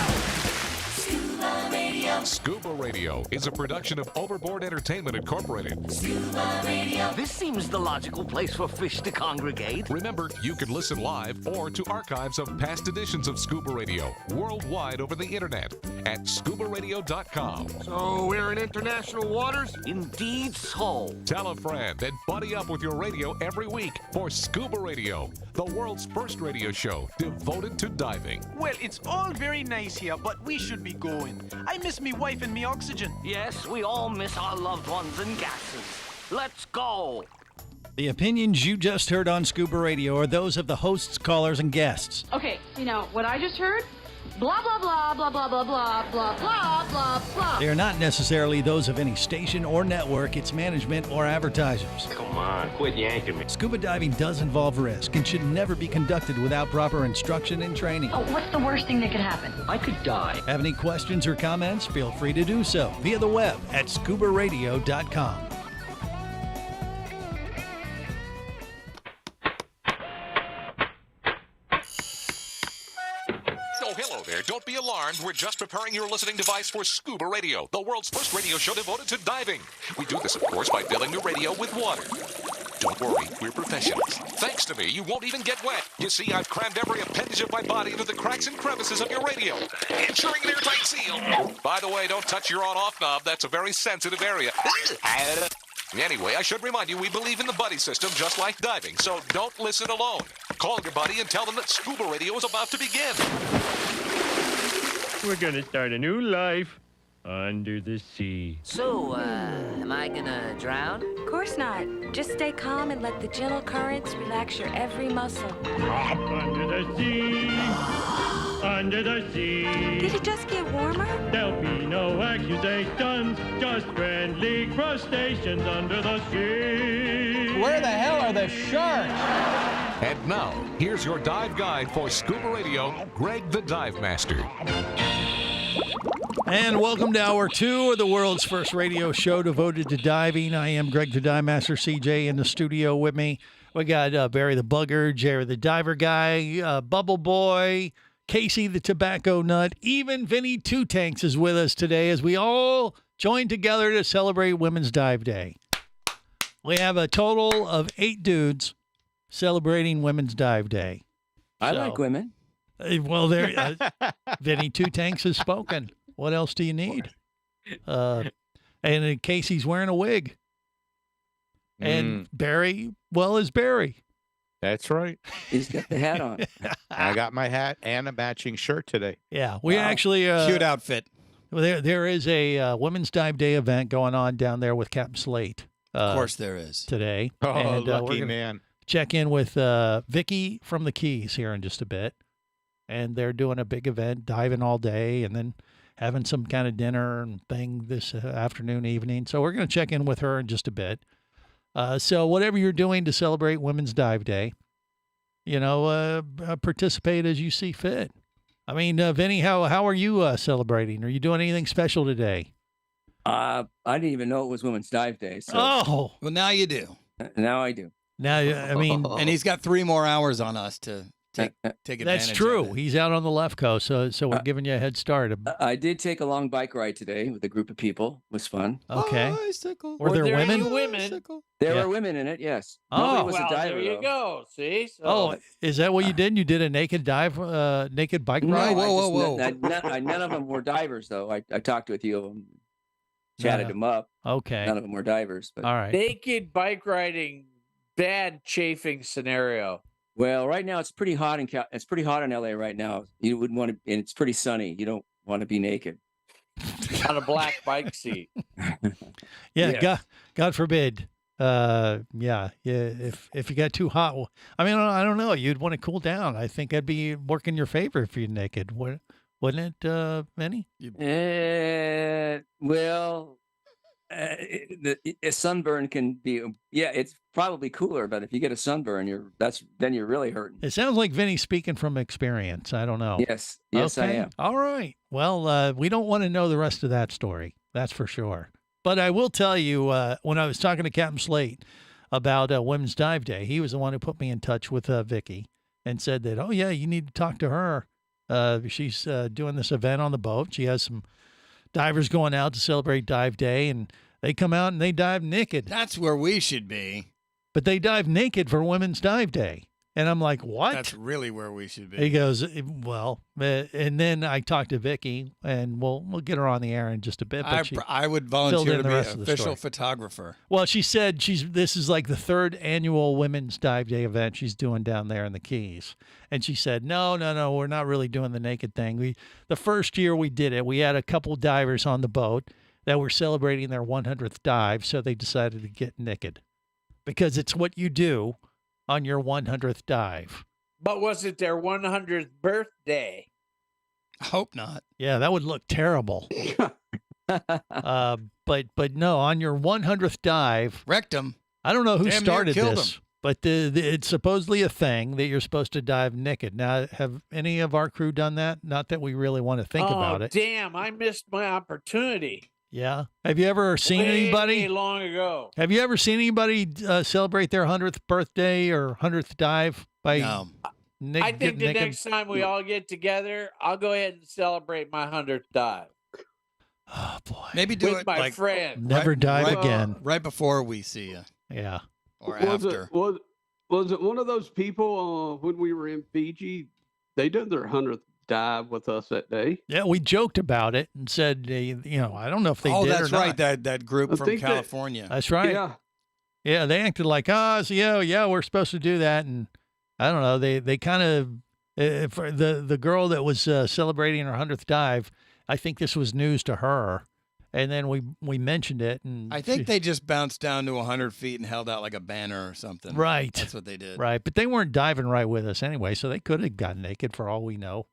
Scuba Radio. Scuba Radio is a production of Overboard Entertainment Incorporated. Scuba Radio. This seems the logical place for fish to congregate. Remember, you can listen live or to archives of past editions of Scuba Radio worldwide over the internet at ScubaRadio.com. So we're in international waters? Indeed so. Tell a friend and buddy up with your radio every week for Scuba Radio, the world's first radio show devoted to diving. Well, it's all very nice here, but we should be going. I miss me wife and me oxygen. Yes, we all miss our loved ones and gases. Let's go. The opinions you just heard on Scuba Radio are those of the hosts, callers, and guests. Okay, what I just heard? Blah, blah, blah, blah, blah, blah, blah, blah, blah, blah, blah. They are not necessarily those of any station or network, its management, or advertisers. Come on, quit yanking me. Scuba diving does involve risk and should never be conducted without proper instruction and training. Oh, what's the worst thing that could happen? I could die. Have any questions or comments? Feel free to do so via the web at ScubaRadio.com. Oh, hello there. Don't be alarmed. We're just preparing your listening device for Scuba Radio, the world's first radio show devoted to diving. We do this, of course, by filling the radio with water. Don't worry, we're professionals. Thanks to me, you won't even get wet. You see, I've crammed every appendage of my body into the cracks and crevices of your radio, ensuring an airtight seal. By the way, don't touch your on-off knob. That's a very sensitive area. Anyway, I should remind you, we believe in the buddy system just like diving, so don't listen alone. Call your buddy and tell them that Scuba Radio is about to begin. We're gonna start a new life under the sea. So, am I gonna drown? Of course not. Just stay calm and let the gentle currents relax your every muscle. Under the sea. under the sea. Did it just get warmer? There'll be no accusations, just friendly crustaceans under the sea. Where the hell are the sharks? And now, here's your dive guide for Scuba Radio, Greg the Dive Master. And welcome to Hour 2 of the world's first radio show devoted to diving. I am Greg the Dive Master. CJ in the studio with me. We got Barry the Bugger, Jerry the Diver Guy, Bubble Boy, Casey the Tobacco Nut, even Vinny Two Tanks is with us today as we all join together to celebrate Women's Dive Day. We have a total of 8 dudes celebrating Women's Dive Day. I like women. Well, there, Vinny Two Tanks has spoken. What else do you need? And Casey's wearing a wig. And Barry, well, is Barry. That's right. He's got the hat on. I got my hat and a matching shirt today. Yeah, we actually cute outfit. There is a Women's Dive Day event going on down there with Captain Slate. Of course, there is today. Oh, and, lucky man! Check in with Vicky from the Keys here in just a bit, and they're doing a big event, diving all day, and then having some kind of dinner and thing this afternoon, evening. So we're going to check in with her in just a bit. So whatever you're doing to celebrate Women's Dive Day, participate as you see fit. I mean, Vinny, how are you celebrating? Are you doing anything special today? I didn't even know it was Women's Dive Day. So Oh, well, now you do. now I do. Now, I mean, And he's got 3 more hours on us to take advantage. that's true. Of it. He's out on the left coast, so we're giving you a head start. I did take a long bike ride today with a group of people. It was fun. Okay. Bicycle. Were there women? Any women? There Yeah. were women in it, yes. Oh. Nobody was Well, a diver, there you though. go. See? So, Oh, is that what you did? You did a naked dive, naked bike No, ride? None of them were divers, though. I talked to a few of them, chatted them up. Okay. None of them were divers. But All right. naked bike riding, bad chafing scenario. well, right now it's pretty hot it's pretty hot in LA right now. You wouldn't want to, and it's pretty sunny. You don't want to be naked. On a black bike seat. Yeah, Yes. God forbid. Yeah. If you got too hot, I mean, I don't know. You'd want to cool down. I think that'd be work in your favor if you're naked. Wouldn't it, Vinny? Well, a sunburn can be. Yeah, it's probably cooler, but if you get a sunburn, then you're really hurting. It sounds like Vinny's speaking from experience. I don't know. Yes, yes, I Okay. am. All right. Well, we don't want to know the rest of that story. That's for sure. But I will tell you, when I was talking to Captain Slate about Women's Dive Day, he was the one who put me in touch with Vicky and said that, oh, yeah, you need to talk to her. She's doing this event on the boat. She has some divers going out to celebrate Dive Day, and they come out and they dive naked. That's where we should be. But they dive naked for Women's Dive Day. And I'm like, what? That's really where we should be. He goes, well, and then I talked to Vicky, and we'll get her on the air in just a bit. But I would filled volunteer in to the be rest an of the official story. photographer. Well, she said this is like the 3rd annual Women's Dive Day event she's doing down there in the Keys. And she said, no, we're not really doing the naked thing. The first year we did it, we had a couple divers on the boat that were celebrating their 100th dive, so they decided to get naked because it's what you do on your 100th dive. But was it their 100th birthday? I hope not. Yeah, that would look terrible. But no, on your 100th dive, rectum. I don't know who Damn near started killed this, him. but it's supposedly a thing that you're supposed to dive naked. Now, have any of our crew done that? Not that we really want to think about it. Damn, I missed my opportunity. Yeah. Have you ever seen Way anybody? long ago. Have you ever seen anybody celebrate their 100th birthday or 100th dive by? No. I think the next time we all get together, I'll go ahead and celebrate my 100th dive. Oh boy. Maybe do With it my like friend. Never dive again. Right before we see you. Yeah. Or Was after. it one of those people when we were in Fiji? They did their 100th dive with us that day. Yeah, we joked about it and said, I don't know if they did or not. Oh, that's right. That group I from think that- California. That's right. Yeah. Yeah, they acted like, yeah, we're supposed to do that, and I don't know. They kind of for the girl that was celebrating her 100th dive. I think this was news to her, and then we mentioned it, and I think they just bounced down to 100 feet and held out like a banner or something. Right. That's what they did. Right, but they weren't diving right with us anyway, so they could have gotten naked for all we know.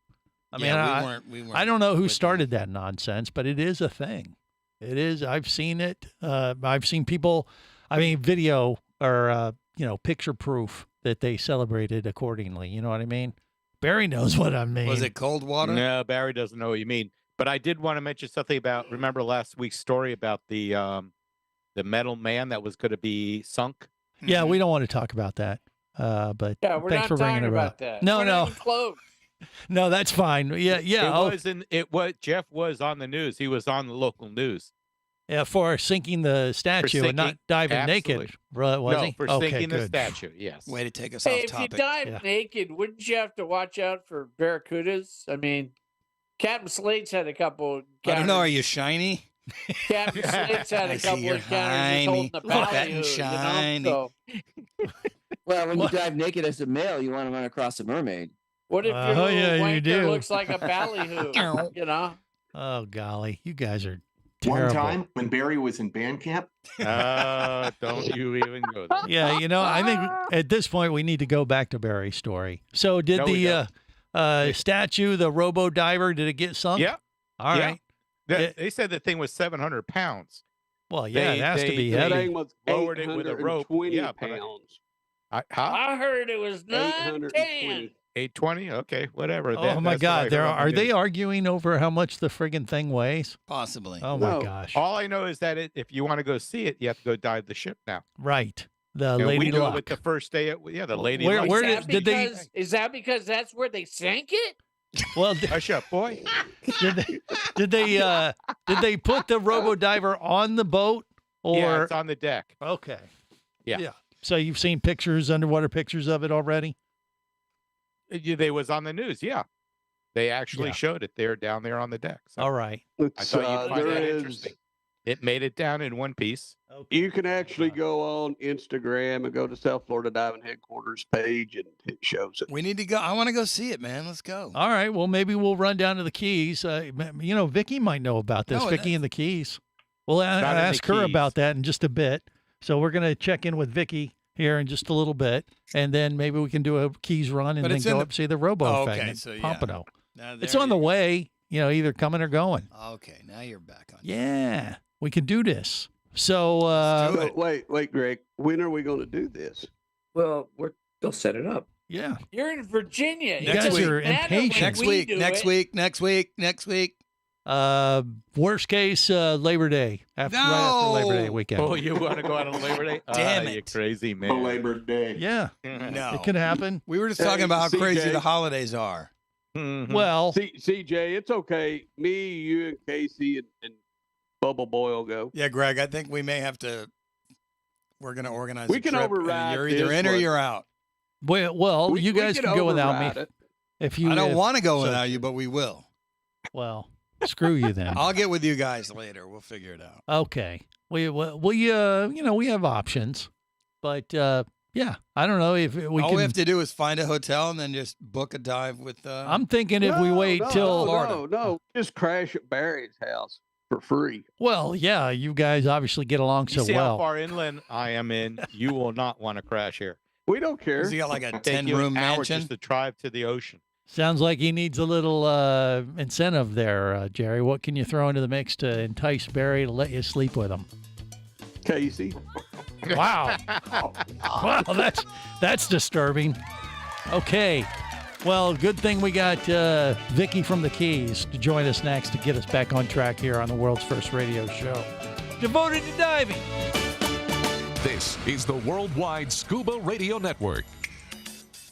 I mean, Yeah, we weren't I don't know who started that nonsense, but it is a thing. It is. I've seen it. I've seen people, video or, picture proof that they celebrated accordingly. You know what I mean? Barry knows what I mean. Was it cold water? No, Barry doesn't know what you mean. But I did want to mention something about, remember last week's story about the metal man that was going to be sunk? Yeah, we don't want to talk about that. But Yeah, we're thanks not for bringing talking it about up. that. No, We're no. not even close. No, that's fine. Yeah. Jeff was on the news. He was on the local news. Yeah, for sinking the statue and not diving naked. Was he? For Okay, sinking the good. statue, yes. Way to take us Hey, off if topic. you dive naked, wouldn't you have to watch out for barracudas? I mean, Captain Slate's had a couple. I don't know. Are encounters. you shiny? Captain Slate's had I a see couple you're encounters. He's holding the Look at that ballyhoo, shiny. So Well, when you dive naked as a male, you want to run across a mermaid. what if your Oh, little yeah, you wanker do. looks like a ballyhoo? Oh, golly. You guys are terrible. One time when Barry was in band camp. Don't you even go there. Yeah, I think at this point we need to go back to Barry's story. So did No, we the statue, the robo diver, did it get sunk? Yeah. All Yeah. right. They said the thing was 700 pounds. Well, yeah, it has to be The heavy. thing was Lowered it with a rope. 820 Yeah, but pounds. I heard it was 910. 820? Okay, whatever. Oh my God! Are they arguing over how much the friggin' thing weighs? Possibly. Oh my gosh! All I know is that if you want to go see it, you have to go dive the ship now. Right. The And Lady we do Luck. it with the first day. The Lady Where- Luck. where Did they? Is that because that's where they sank it? Well, hush up, boy. did they put the robo diver on the boat or? Yeah, it's on the deck. Okay. Yeah. So you've seen pictures, underwater pictures of it already? They was on the news. Yeah, they actually showed it. They're down there on the deck. So All right. I thought you'd find that interesting. It made it down in one piece. You can actually go on Instagram and go to South Florida Diving Headquarters page, and it shows it. We need to go. I want to go see it, man. Let's go. All right. Well, maybe we'll run down to the Keys. Vicky might know about this. No, Vicky and the Keys. We'll Not in the ask her Keys. about that in just a bit. So we're going to check in with Vicky here in just a little bit, and then maybe we can do a Keys run and But then it's go in up see the Robo Oh, thing okay, at so, yeah. Pompano. Now It's there on the you- way. Either coming or going. Okay, now you're back on. Yeah, we can do this. So So, wait, Greg. When are we going to do this? Well, they'll set it up. Yeah. You're in Virginia. You guys are impatient. Next week. Worst case, Labor Day. Right after Labor Day weekend. Oh, you want to go out on Labor Day? Damn You it. crazy man. Labor Day. Yeah. No. It can happen. We were just talking about how crazy CJ. the holidays are. Mhm. Well, CJ, it's okay. Me, you, and Casey, and Bubble Boy will go. Yeah, Greg, I think we may have to. We're going to organize. We a can trip, and override You're either this in or one. you're out. well, you guys can go without me. override it. If you, I don't if- want to go so- without you, but we will. Well, screw you then. I'll get with you guys later. We'll figure it out. Okay. We have options, but yeah, I don't know if we All can. we have to do is find a hotel and then just book a dive with. I'm thinking if we wait till No, just crash at Barry's house for free. Well, yeah, you guys obviously get along You so see how well. far inland I am in. You will not want to crash here. We don't care. Has he got like a Take you 10-room an hour mansion? just to drive to the ocean. Sounds like he needs a little incentive there, Jerry. What can you throw into the mix to entice Barry to let you sleep with him? Casey. Wow. Wow, that's disturbing. Okay. Well, good thing we got Vicky from the Keys to join us next to get us back on track here on the world's first radio show devoted to diving. This is the Worldwide Scuba Radio Network.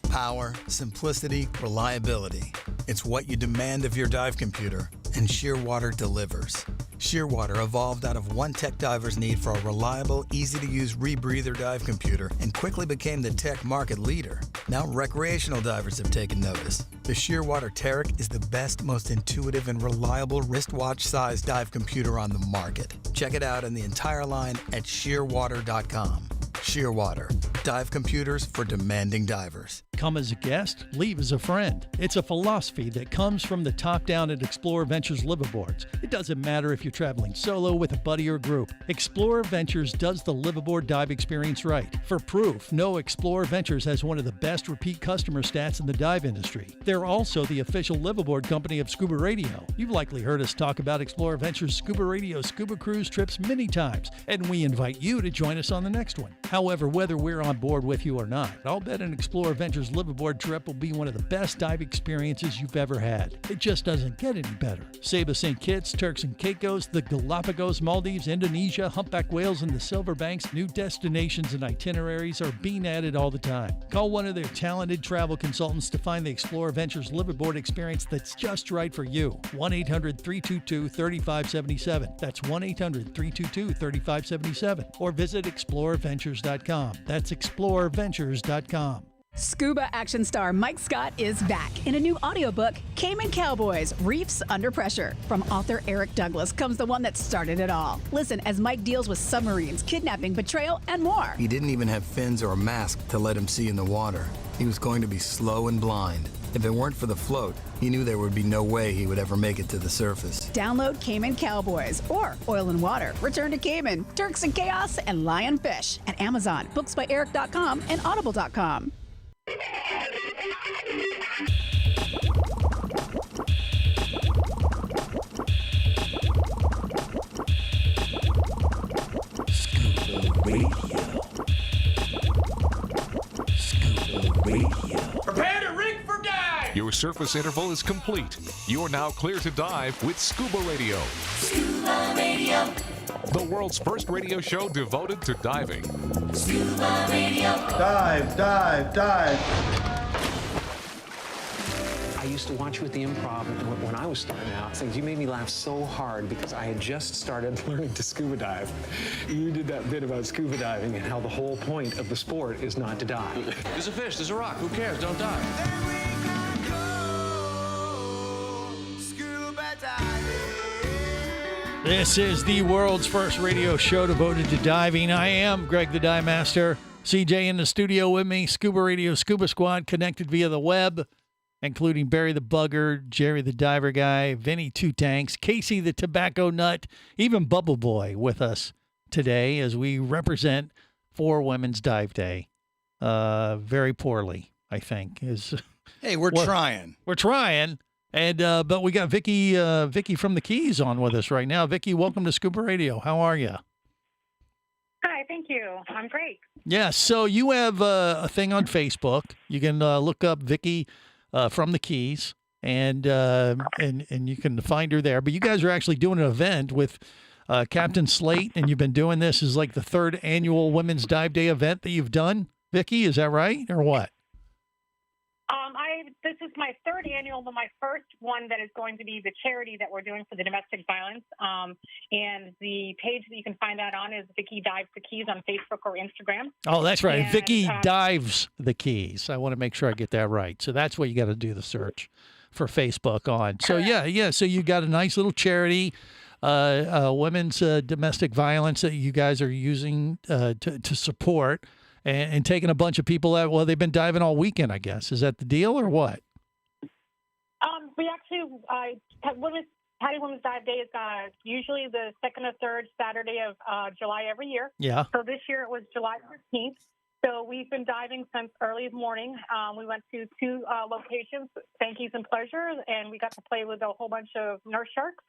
Power, simplicity, reliability. It's what you demand of your dive computer, and Shearwater delivers. Shearwater evolved out of one tech diver's need for a reliable, easy-to-use rebreather dive computer and quickly became the tech market leader. Now recreational divers have taken notice. The Shearwater Taric is the best, most intuitive, and reliable wristwatch-sized dive computer on the market. Check it out in the entire line at shearwater.com. Shearwater, dive computers for demanding divers. Come as a guest, leave as a friend. It's a philosophy that comes from the top down at Explorer Ventures liveaboards. It doesn't matter if you're traveling solo, with a buddy, or group. Explorer Ventures does the liveaboard dive experience right. For proof, no, Explorer Ventures has one of the best repeat customer stats in the dive industry. They're also the official liveaboard company of Scuba Radio. You've likely heard us talk about Explorer Ventures Scuba Radio scuba cruise trips many times, and we invite you to join us on the next one. However, whether we're on board with you or not, I'll bet an Explorer Ventures liveaboard trip will be one of the best dive experiences you've ever had. It just doesn't get any better. Saba St. Kitts, Turks and Caicos, the Galapagos, Maldives, Indonesia, humpback whales, and the Silver Banks, new destinations and itineraries are being added all the time. Call one of their talented travel consultants to find the Explorer Ventures liveaboard experience that's just right for you. 1-800-322-3577. That's 1-800-322-3577. Or visit explorerventures.com. That's explorerventures.com. Scuba action star Mike Scott is back in a new audiobook, Cayman Cowboys, Reefs Under Pressure. From author Eric Douglas comes the one that started it all. Listen as Mike deals with submarines, kidnapping, betrayal, and more. He didn't even have fins or a mask to let him see in the water. He was going to be slow and blind. If it weren't for the float, he knew there would be no way he would ever make it to the surface. Download Cayman Cowboys or Oil and Water, Return to Cayman, Turks and Chaos, and Lionfish at Amazon, booksbyeric.com, and audible.com. Scuba Radio. Scuba Radio. Prepare to rig for dive! Your surface interval is complete. You're now clear to dive with Scuba Radio. Scuba Radio. The world's first radio show devoted to diving. Scuba Radio. Dive, dive, dive. I used to watch you at the Improv when I was starting out. Things you made me laugh so hard because I had just started learning to scuba dive. You did that bit about scuba diving and how the whole point of the sport is not to dive. There's a fish, there's a rock, who cares? Don't dive. This is the world's first radio show devoted to diving. I am Greg the Dive Master. CJ in the studio with me. Scuba Radio Scuba Squad connected via the web, including Barry the Bugger, Jerry the Diver Guy, Vinny Two Tanks, Casey the Tobacco Nut, even Bubble Boy with us today as we represent for Women's Dive Day. Very poorly, I think. Hey, we're trying. We're trying. And but we got Vicky from the Keys on with us right now. Vicky, welcome to Scuba Radio. How are you? Hi, thank you. I'm great. Yeah, so you have a thing on Facebook. You can look up Vicky from the Keys, and you can find her there. But you guys are actually doing an event with Captain Slate, and you've been doing this as like the third annual Women's Dive Day event that you've done. Vicky, is that right, or what? This is my third annual, but my first one that is going to be the charity that we're doing for the domestic violence. And the page that you can find that on is Vicky Dives the Keys on Facebook or Instagram. Oh, that's right. And, Vicky Dives the Keys. I want to make sure I get that right. So that's what you got to do the search for Facebook on. So yeah. So you got a nice little charity, women's domestic violence that you guys are using to support. And taking a bunch of people out. Well, they've been diving all weekend, I guess. Is that the deal or what? We actually, Patty Women's Dive Day is usually the second or third Saturday of July every year. Yeah. So this year it was July 15th. So we've been diving since early morning. We went to two locations, Spanky's and Pleasure, and we got to play with a whole bunch of nurse sharks.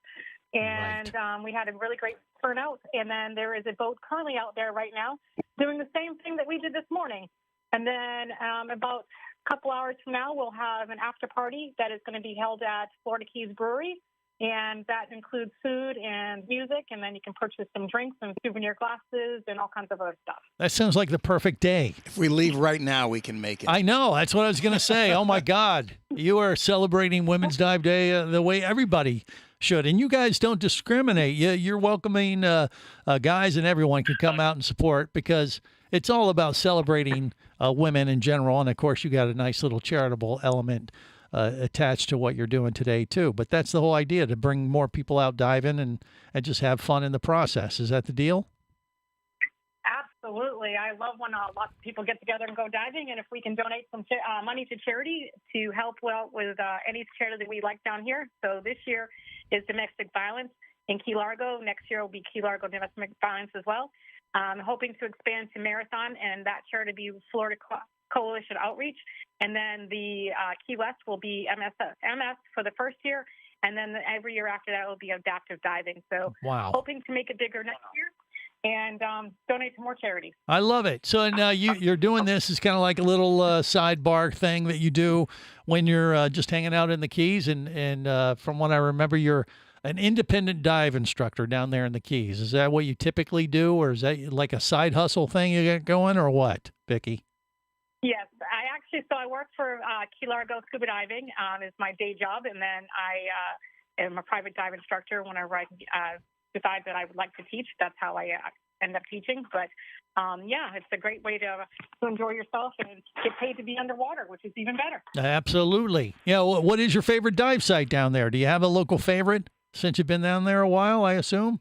And we had a really great turnout. And then there is a boat currently out there right now doing the same thing that we did this morning. And then about a couple hours from now, we'll have an after party that is going to be held at Florida Keys Brewery. And that includes food and music. And then you can purchase some drinks and souvenir glasses and all kinds of other stuff. That sounds like the perfect day. If we leave right now, we can make it. I know. That's what I was going to say. Oh, my God. You are celebrating Women's Dive Day the way everybody should. And you guys don't discriminate. You're welcoming guys, and everyone can come out and support because it's all about celebrating women in general. And, of course, you got a nice little charitable element attached to what you're doing today, too. But that's the whole idea, to bring more people out diving and just have fun in the process. Is that the deal? Absolutely. I love when lots of people get together and go diving, and if we can donate some money to charity to help with any charity that we like down here. So this year is domestic violence in Key Largo. Next year will be Key Largo domestic violence as well. Hoping to expand to marathon, and that charity will be Florida Coalition Outreach. And then the Key West will be MS for the first year. And then every year after that will be adaptive diving. So hoping to make it bigger next year and donate to more charities. I love it. So now you're doing this as kind of like a little sidebar thing that you do when you're just hanging out in the Keys. And from what I remember, you're an independent dive instructor down there in the Keys. Is that what you typically do, or is that like a side hustle thing you get going, or what, Vicki? Yes, I work for Key Largo Scuba Diving is my day job, and then I am a private dive instructor whenever I decide that I would like to teach. That's how I end up teaching. But it's a great way to enjoy yourself and get paid to be underwater, which is even better. Absolutely. Yeah. What is your favorite dive site down there? Do you have a local favorite since you've been down there a while, I assume?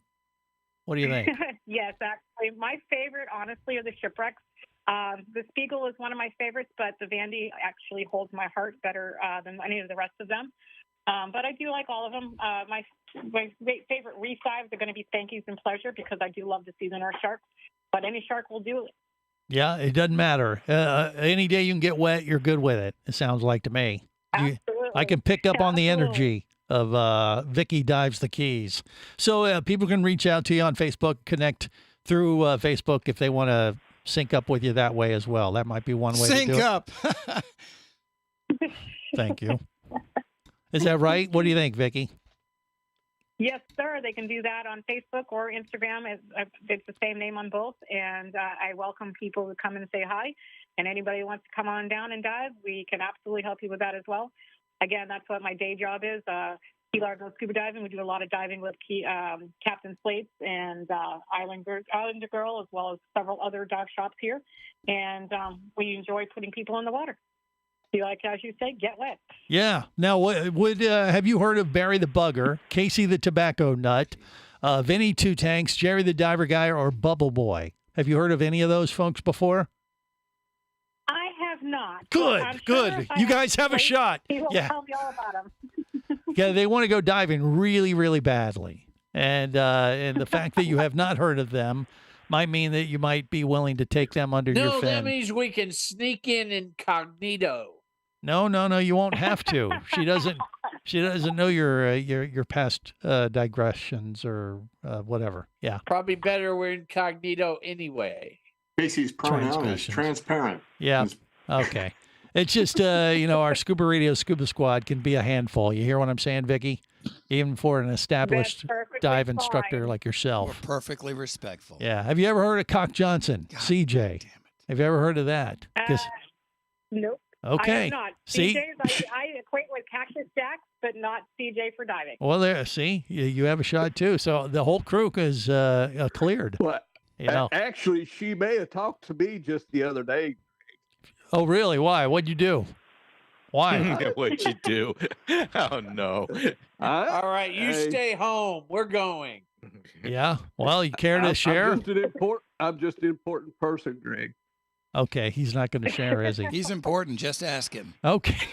What do you think? Yes, actually, my favorite, honestly, are the shipwrecks. The Spiegel is one of my favorites, but the Vandy actually holds my heart better than any of the rest of them. But I do like all of them. My favorite reef dives are going to be Thankies and Pleasure because I do love to see the nurse sharks. But any shark will do it. Yeah, it doesn't matter. Any day you can get wet, you're good with it. It sounds like to me. Absolutely. I can pick up on the energy of Vicki Dives the Keys. So people can reach out to you on Facebook, connect through Facebook if they want to sync up with you that way as well. That might be one way to do it. Sync up. Thank you. Is that right? What do you think, Vicki? Yes, sir. They can do that on Facebook or Instagram. It's the same name on both. And I welcome people to come and say hi. And anybody who wants to come on down and dive, we can absolutely help you with that as well. Again, that's what my day job is. Key Largo Scuba Diving. We do a lot of diving with Captain Slates and Islander Girl, as well as several other dive shops here. And we enjoy putting people in the water. Like, as you say, get wet. Yeah. Now, have you heard of Barry the Bugger, Casey the Tobacco Nut, Vinny Two Tanks, Jerry the Diver Guy, or Bubble Boy? Have you heard of any of those folks before? I have not. Good, good. You guys have a shot. He will Yeah. tell me all about them. Yeah, they want to go diving really, really badly. And the fact that you have not heard of them might mean that you might be willing to take them under your No, fin. that means we can sneak in incognito. No, you won't have to. She doesn't know your past digressions or whatever. Yeah. Probably better we're incognito anyway. Casey's pronoun is transparent. Yeah. Okay. It's just our Scuba Radio Scuba Squad can be a handful. You hear what I'm saying, Vicki? Even for an established dive instructor like yourself. We're perfectly respectful. Yeah. Have you ever heard of Cock Johnson, CJ? Have you ever heard of that? Nope. Okay. I have not. See? CJ's, I equate with Cactus Jacks, but not CJ for diving. Well, there. See, you have a shot too. So the whole crew is cleared. What? You know. Actually, she may have talked to me just the other day. Oh, really? Why? What'd you do? Why? What'd you do? Oh no! All right, you stay home. We're going. Yeah. Well, you care to share? I'm just an important person, Greg. Okay, he's not going to share, is he? He's important. Just ask him. Okay.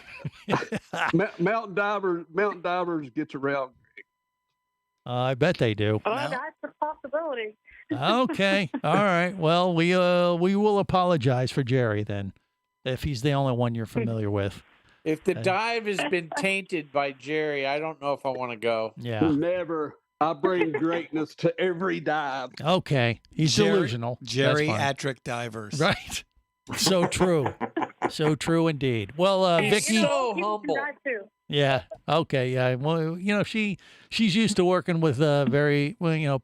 Mountain divers gets around. I bet they do. Oh, that's a possibility. Okay. All right. Well, we will apologize for Jerry then, if he's the only one you're familiar with. If the dive has been tainted by Jerry, I don't know if I want to go. Yeah. Never. I bring greatness to every dive. Okay. He's delusional. Geriatric divers. Right. So true. So true indeed. Well, He's Vicki. so humble. Yeah. Okay. Yeah. Well, she's used to working with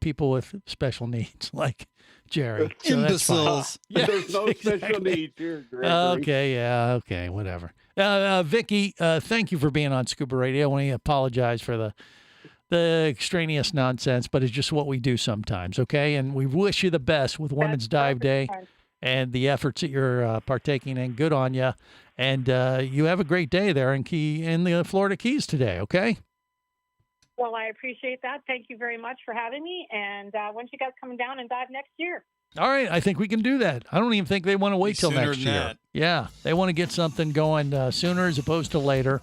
people with special needs like Jerry. So imbeciles. Yeah, There's no special needs here, Gregory. Okay. Yeah. Okay. Whatever. Vicki, thank you for being on Scuba Radio. I want to apologize for the extraneous nonsense, but it's just what we do sometimes. Okay. And we wish you the best with Women's Dive Day and the efforts that you're partaking in. Good on you. And you have a great day there in the Florida Keys today, okay? Well, I appreciate that. Thank you very much for having me. And when you guys coming down and dive next year? All right, I think we can do that. I don't even think they want to wait till Sooner next than year. that. Yeah, they want to get something going sooner as opposed to later.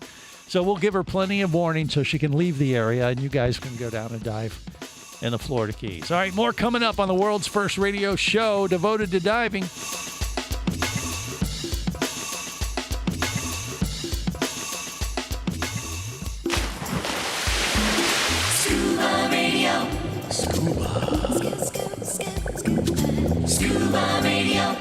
So we'll give her plenty of warning so she can leave the area, and you guys can go down and dive in the Florida Keys. All right, more coming up on the world's first radio show devoted to diving. Scuba Radio. Scuba Radio.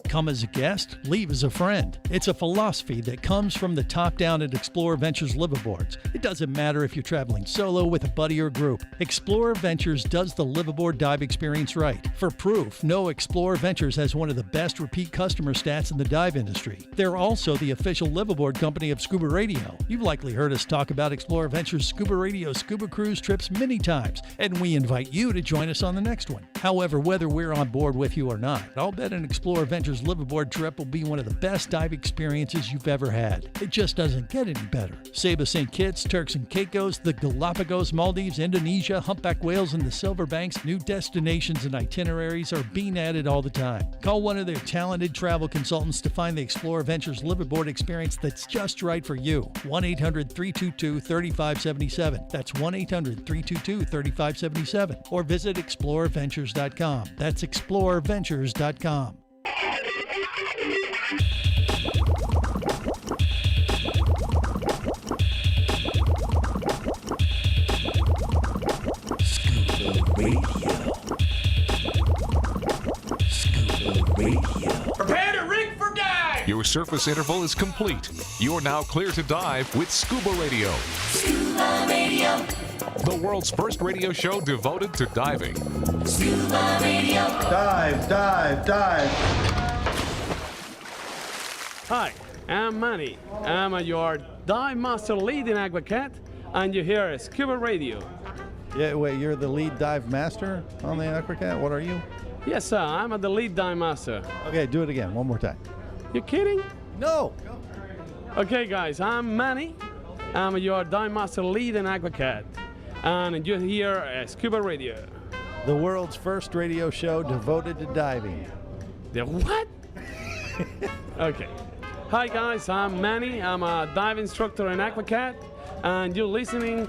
Come as a guest, leave as a friend. It's a philosophy that comes from the top down at Explorer Ventures liveaboards. It doesn't matter if you're traveling solo with a buddy or group. Explorer Ventures does the liveaboard dive experience right. For proof, know Explorer Ventures has one of the best repeat customer stats in the dive industry. They're also the official liveaboard company of Scuba Radio. You've likely heard us talk about Explorer Ventures Scuba Radio scuba cruise trips many times, and we invite you to join us on the next one. However, whether we're on board with you or not, I'll bet an Explorer Ventures liveaboard trip will be one of the best dive experiences you've ever had. It just doesn't get any better. Saba St. Kitts, Turks and Caicos, the Galapagos, Maldives, Indonesia, humpback whales, and the Silver Banks, new destinations and itineraries are being added all the time. Call one of their talented travel consultants to find the Explorer Ventures liveaboard experience that's just right for you. 1-800-322-3577. That's 1-800-322-3577. Or visit explorerventures.com. That's explorerventures.com. Prepare to rig for dive. Your surface interval is complete. You're now clear to dive with Scuba Radio. Scuba Radio. The world's first radio show devoted to diving. Scuba Radio. Dive, dive, dive. Hi, I'm Manny. I'm your dive master lead in Aquacat, and you hear Scuba Radio. Yeah, wait, you're the lead dive master on the Aquacat? What are you? Yes, sir. I'm the lead dive master. Okay, do it again, one more time. You kidding? No. Okay, guys, I'm Manny. I'm your dive master lead in Aquacat, and you hear Scuba Radio. The world's first radio show devoted to diving. The what? Okay. Hi, guys, I'm Manny. I'm a dive instructor in Aquacat, and you're listening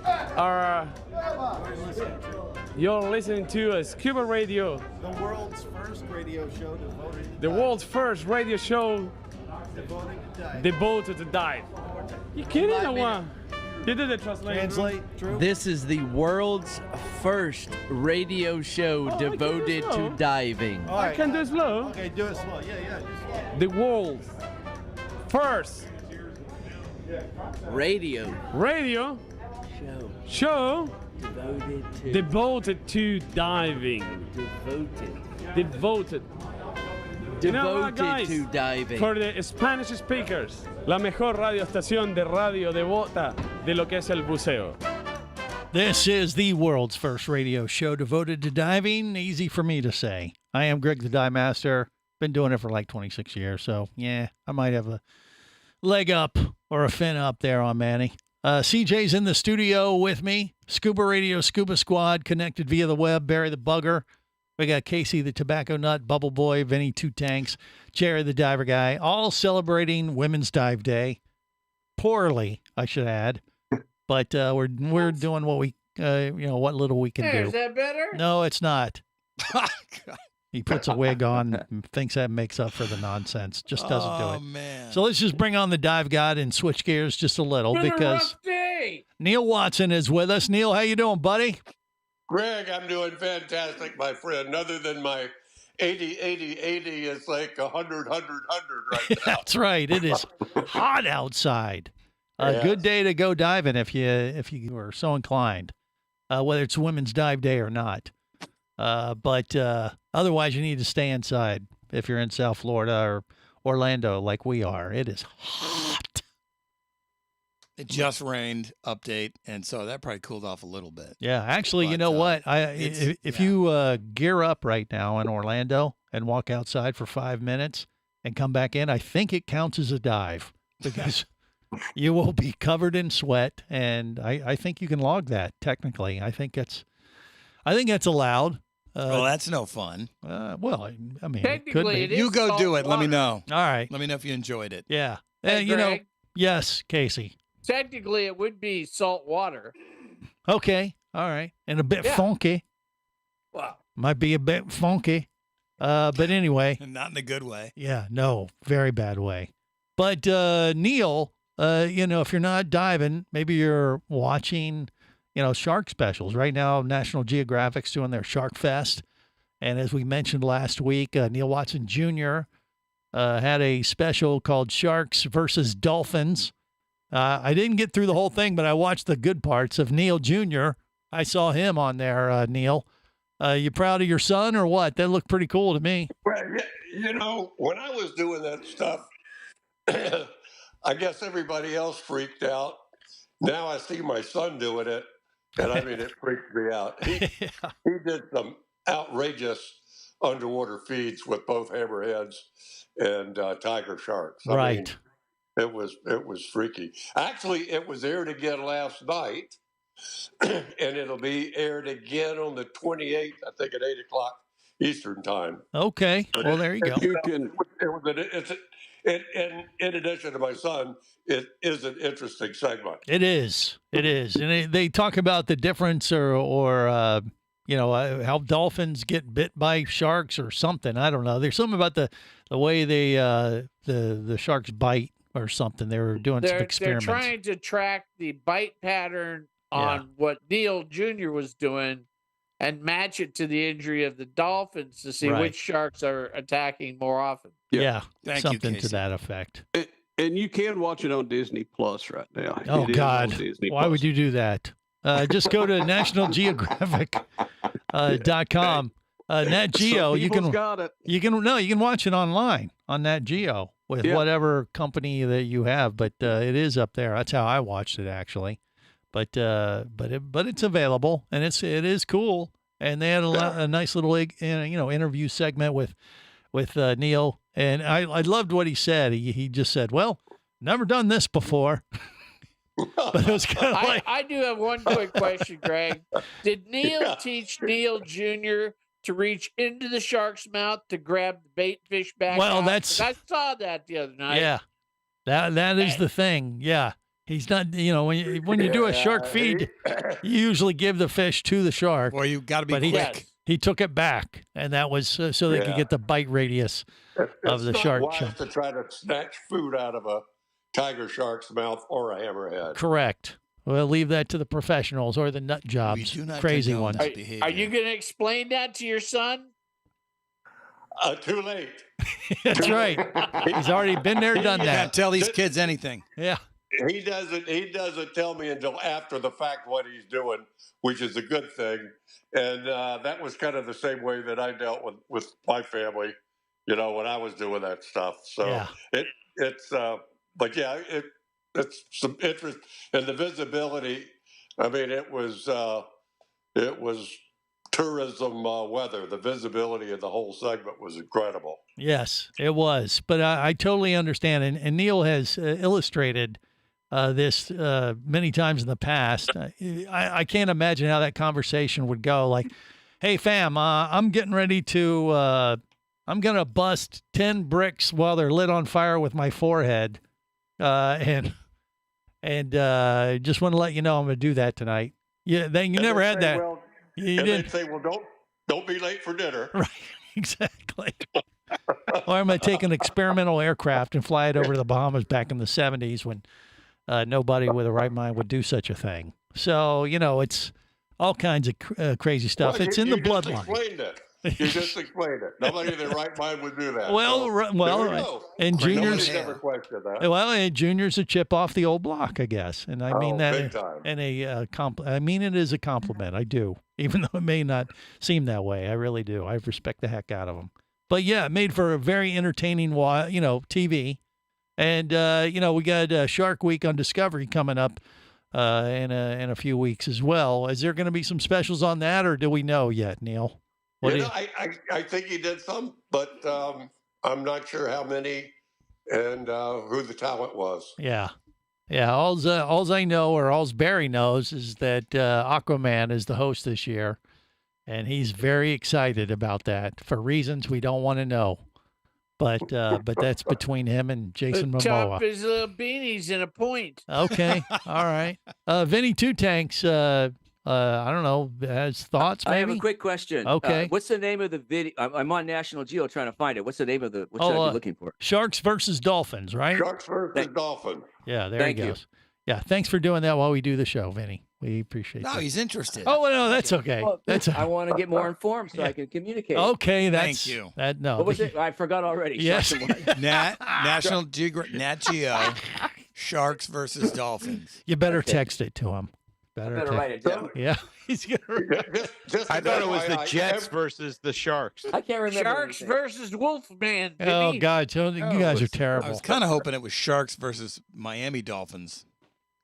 to Scuba Radio. The world's first radio show devoted to The world's first radio show devoted to dive. You kidding or what? You did the translation. Translate, Drew. This is the world's first radio show devoted to diving. I can do it slow. Okay, do it slow. Yeah, do slow. The world's first Radio show devoted to diving. Devoted. You know what, guys? to diving. For the Spanish speakers, la mejor radio estación de radio devota de lo que es el buceo. This is the world's first radio show devoted to diving. Easy for me to say. I am Greg the Dive Master. Been doing it for like 26 years, so yeah, I might have a leg up or a fin up there on Manny. CJ's in the studio with me. Scuba Radio, Scuba Squad, connected via the web. Barry the Bugger. We got Casey the Tobacco Nut, Bubble Boy, Vinny Two Tanks, Jerry the Diver Guy, all celebrating Women's Dive Day. Poorly, I should add, but we're doing what we what little we can do. Is that better? No, it's not. He puts a wig on and thinks that makes up for the nonsense. Just doesn't do it. Man. So let's just bring on the dive god and switch gears just a little because Neil Watson is with us. Neil, how you doing, buddy? Greg, I'm doing fantastic, my friend. Other than my 80, 80, 80 is like 100, 100, 100 right now. That's right. It is hot outside. A Yes. good day to go diving if you are so inclined, whether it's Women's Dive Day or not. But otherwise, you need to stay inside if you're in South Florida or Orlando like we are. It is hot. It just rained, update, and so that probably cooled off a little bit. Yeah, actually, you know what? If you gear up right now in Orlando and walk outside for 5 minutes and come back in, I think it counts as a dive because you will be covered in sweat, and I think you can log that technically. I think I think that's allowed. Well, that's no fun. Well, I mean, it could Technically, be. it is You go salt do it. Let me water. know. All right. Let me know if you enjoyed it. Yeah. Hey, You know, Greg, yes, Casey. technically, it would be salt water. Okay. All right. And a bit Yeah. funky. Wow. Might be a bit funky. But anyway. Not in a good way. Yeah, no, very bad way. But Neil, you know, if you're not diving, maybe you're watching, you know, shark specials. Right now, National Geographic's doing their Shark Fest. And as we mentioned last week, Neil Watson Jr. Had a special called Sharks versus Dolphins. I didn't get through the whole thing, but I watched the good parts of Neil Jr. I saw him on there, Neil. You proud of your son or what? That looked pretty cool to me. Well, you know, when I was doing that stuff, I guess everybody else freaked out. Now I see my son doing it, and I mean, it freaked me out. He did some outrageous underwater feeds with both hammerheads and tiger sharks. I mean, it was freaky. Actually, it was aired again last night, and it'll be aired again on the 28th, I think, at 8 o'clock Eastern time. Okay. But Well, there you go. In addition to my son, it is an interesting segment. It is. It is. And they talk about the difference or you know, how dolphins get bit by sharks or something. I don't know. There's something about the way they the sharks bite or something. They were doing some experiments. They're trying to track the bite pattern on what Neil Jr. was doing and match it to the injury of the dolphins to see which sharks are attacking more often. Yeah, Thank something you, to that effect. And you can watch it on Disney Plus right now. Oh, It is God. on Disney Why Plus. would you do that? Just go to nationalgeographic.com. Nat Geo, Some you people's can got it. you can watch it online on Nat Geo with whatever company that you have, but it is up there. That's how I watched it actually. But it's available and it is cool. And they had a nice little interview segment with Neil, and I loved what he said. He just said, "Well, never done this before." But it was kind of like I do have one quick question, Greg. Did Neil teach Neil Jr. to reach into the shark's mouth to grab the bait fish back? Well, out? that's- 'Cause I saw that the other night. yeah, that is the thing. Yeah, he's not. You know, when you do a shark feed, you usually give the fish to the shark. Or you got to be but quick. He took it back, and that was so they could get the bite radius of the It's shark. not wise to try to snatch food out of a tiger shark's mouth or a hammerhead. Correct. We'll leave that to the professionals or the nut jobs, crazy ones. Are you going to explain that to your son? Too late. That's right. He's already been there, done that. Can't tell these kids anything. Yeah. He doesn't tell me until after the fact what he's doing, which is a good thing. And that was kind of the same way that I dealt with my family, you know, when I was doing that stuff. So it's some interest and the visibility. I mean, it was tourism weather. The visibility of the whole segment was incredible. Yes, it was. But I totally understand. And Neil has illustrated this many times in the past. I can't imagine how that conversation would go. Like, hey, fam, I'm getting ready to, I'm going to bust 10 bricks while they're lit on fire with my forehead. And just want to let you know I'm going to do that tonight. Yeah, then you never had that. Well, You and didn't. they'd say, well, don't be late for dinner. Right, exactly. Or I'm going to take an experimental aircraft and fly it over to the Bahamas back in the 70s when nobody with a right mind would do such a thing. So, you know, it's all kinds of crazy stuff. Well, it's in the you bloodline. Just explained it. You just explained it. Nobody in their right mind would do that. Well, So, right- there well, we right. go. And Junior's- Nobody's ever questioned that. Well, and Junior's a chip off the old block, I guess, and I mean that big time. in a I mean it is a compliment. I do, even though it may not seem that way. I really do. I respect the heck out of them. But yeah, it made for a very entertaining, TV. And we got Shark Week on Discovery coming up in a few weeks as well. Is there going to be some specials on that, or do we know yet, Neil? I think he did some, but I'm not sure how many and who the talent was. Yeah. Yeah. All's I know, or all's Barry knows, is that Aquaman is the host this year. and he's very excited about that for reasons we don't want to know. But that's between him and Jason Chop Momoa. his little beanies in a point. Okay, all right. Vinny Two Tanks. I don't know. Has thoughts? Maybe? I have a quick question. Okay. What's the name of the video? I'm on National Geo trying to find it. What's the name of the? What should I be looking for? Sharks versus Dolphins, right? Sharks versus Dolphins. Yeah, there Thank he you. goes. Yeah, thanks for doing that while we do the show, Vinny. We appreciate No, that. he's interested. Oh, well, no, that's okay. Well, That's I want to get more informed so I can communicate. okay. That's Thank you. That no. What was it? I forgot already. Yes. National Nat Geo, Sharks versus Dolphins. You better text it to him. better write it down. Yeah, he's gonna. I thought it was the Jets versus the Sharks. I can't remember. Sharks versus Wolfman. Oh Vinny. God, you guys are terrible. I was kind of hoping it was Sharks versus Miami Dolphins.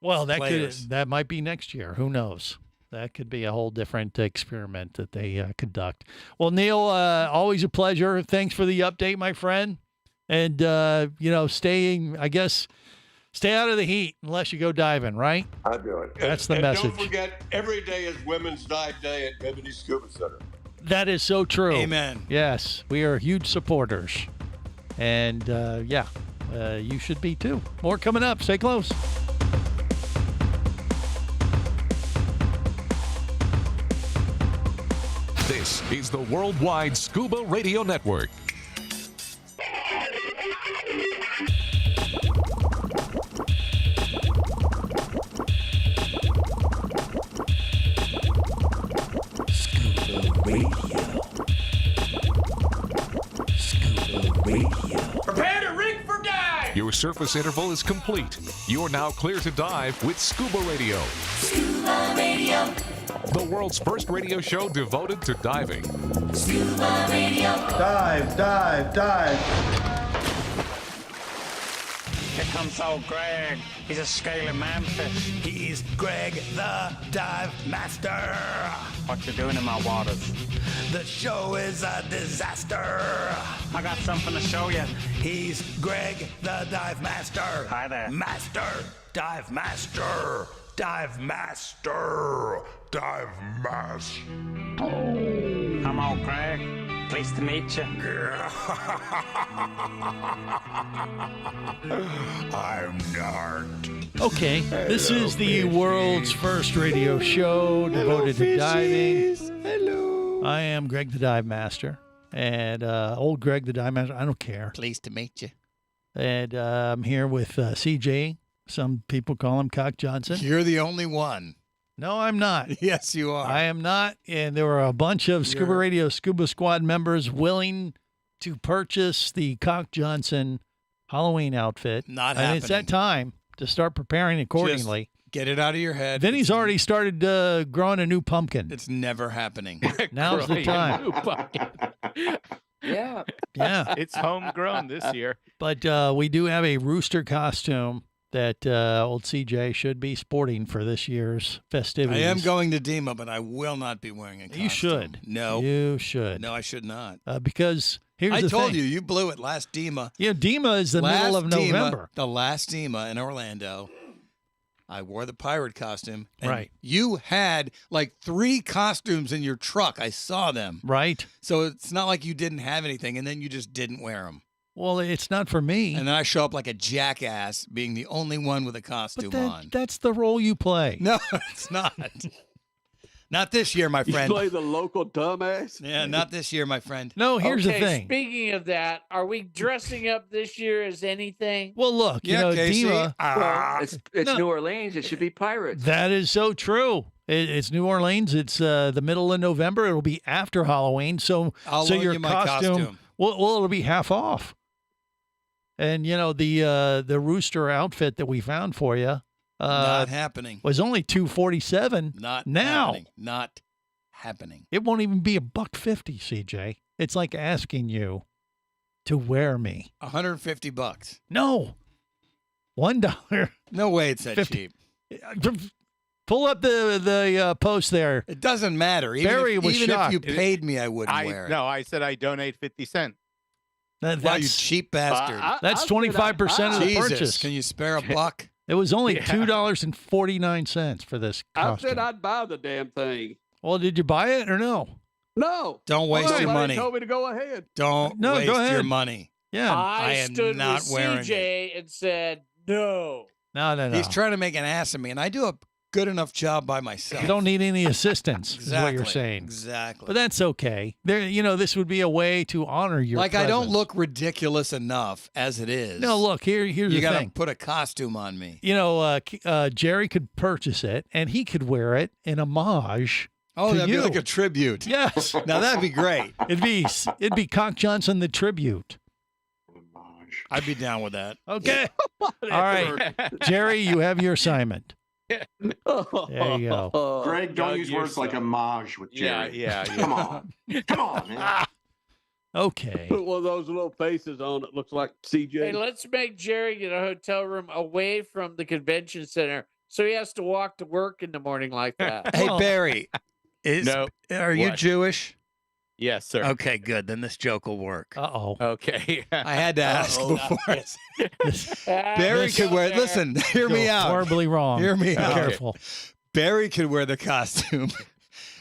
Well, players. that might be next year. Who knows? That could be a whole different experiment that they conduct. Well, Neil, always a pleasure. Thanks for the update, my friend. And stay out of the heat unless you go diving, right? I do it. That's the and message. Don't forget, every day is Women's Dive Day at Bimini Scuba Center. That is so true. Amen. Yes, we are huge supporters. And you should be too. More coming up. Stay close. This is the Worldwide Scuba Radio Network. Prepare to rig for dive! Your surface interval is complete. You're now clear to dive with Scuba Radio. Scuba Radio. The world's first radio show devoted to diving. Scuba Radio. Dive, dive, dive. Here comes old Greg. He's a scaly manfish. He's Greg the Dive Master. What you doing in my waters? The show is a disaster. I got something to show you. He's Greg the Dive Master. Hi there. Master. Dive Master. Dive Master. Dive Master. I'm old Greg. Pleased to meet you. I'm not. Okay, this is the world's first radio show devoted to diving. Hello. I am Greg the Dive Master. And old Greg the Dive Master, I don't care. Pleased to meet you. And I'm here with CJ. Some people call him Cock Johnson. You're the only one. No, I'm not. Yes, you are. I am not. And there were a bunch of Scuba Radio Scuba Squad members willing to purchase the Cock Johnson Halloween outfit. Not and it's that time to start preparing accordingly. Just get it out of your head. Vinny's already started growing a new pumpkin. It's never happening. Now's the time. Yeah. Yeah. It's homegrown this year. But we do have a rooster costume that old CJ should be sporting for this year's festivities. I am going to DEMA, but I will not be wearing a costume. You should. No. You should. No, I should not. Because here's I the told thing. you blew it last DEMA. Yeah, DEMA is the middle of November. The last DEMA in Orlando. I wore the pirate costume. And Right. You had like 3 costumes in your truck. I saw them. Right. So it's not like you didn't have anything and then you just didn't wear them. Well, it's not for me. And then I show up like a jackass being the only one with a costume on. That's the role you play. No, it's not. Not this year, my friend. You play the local dumbass? Yeah, not this year, my friend. No, here's the thing. Speaking of that, are we dressing up this year as anything? Well, look, you know, Casey. DEMA. Well, it's No. New Orleans. It should be pirates. That is so true. It's New Orleans. It's the middle of November. It'll be after Halloween. So I'll so loan your you my costume. Well, it'll be half off. And you know the rooster outfit that we found for you Not happening. was only $247. Not now. happening. Not happening. It won't even be $150, CJ. It's like asking you to wear me. $150. No, $1. No way it's that 50. cheap. Pull up the post there. It doesn't matter. Even Barry if, was even shocked. if you paid me, I wouldn't wear it. No, I said I donate 50 cents. Wow, you That's cheap bastard. that's 25% of the Jesus, purchase. can you spare a buck? It was only $2.49 for this I costume. said I'd buy the damn thing. Well, did you buy it or no? No. Don't waste your Somebody money. told me to go ahead. Don't No, waste go your ahead. money. Yeah. I I am stood not with wearing CJ and said no. No. He's trying to make an ass of me, and I do a good enough job by myself. You don't need any assistance, is what you're Exactly, saying. exactly. But that's okay. This would be a way to honor your I don't presence. look ridiculous enough as it is. No, look, here's you the gotta thing. put a costume on me. Jerry could purchase it, and he could wear it in homage. Oh, to that'd you. be like a tribute. Yes. Now that'd be great. It'd be Cock Johnson the tribute. I'd be down with that. Okay. All right, Jerry, you have your assignment. There you go. Greg, don't use words like homage with Jerry. Yeah. Come on. Come on, man. Okay. Put one of those little faces on that looks like CJ. Hey, let's make Jerry get a hotel room away from the convention center so he has to walk to work in the morning like that. Hey, Barry, are you What? Jewish? Yes, sir. Okay, good. Then this joke will work. Uh-oh. Okay. I had to ask before. Barry This- could wear. Listen, hear me Go out. horribly wrong. Hear me Be out. careful. Barry could wear the costume,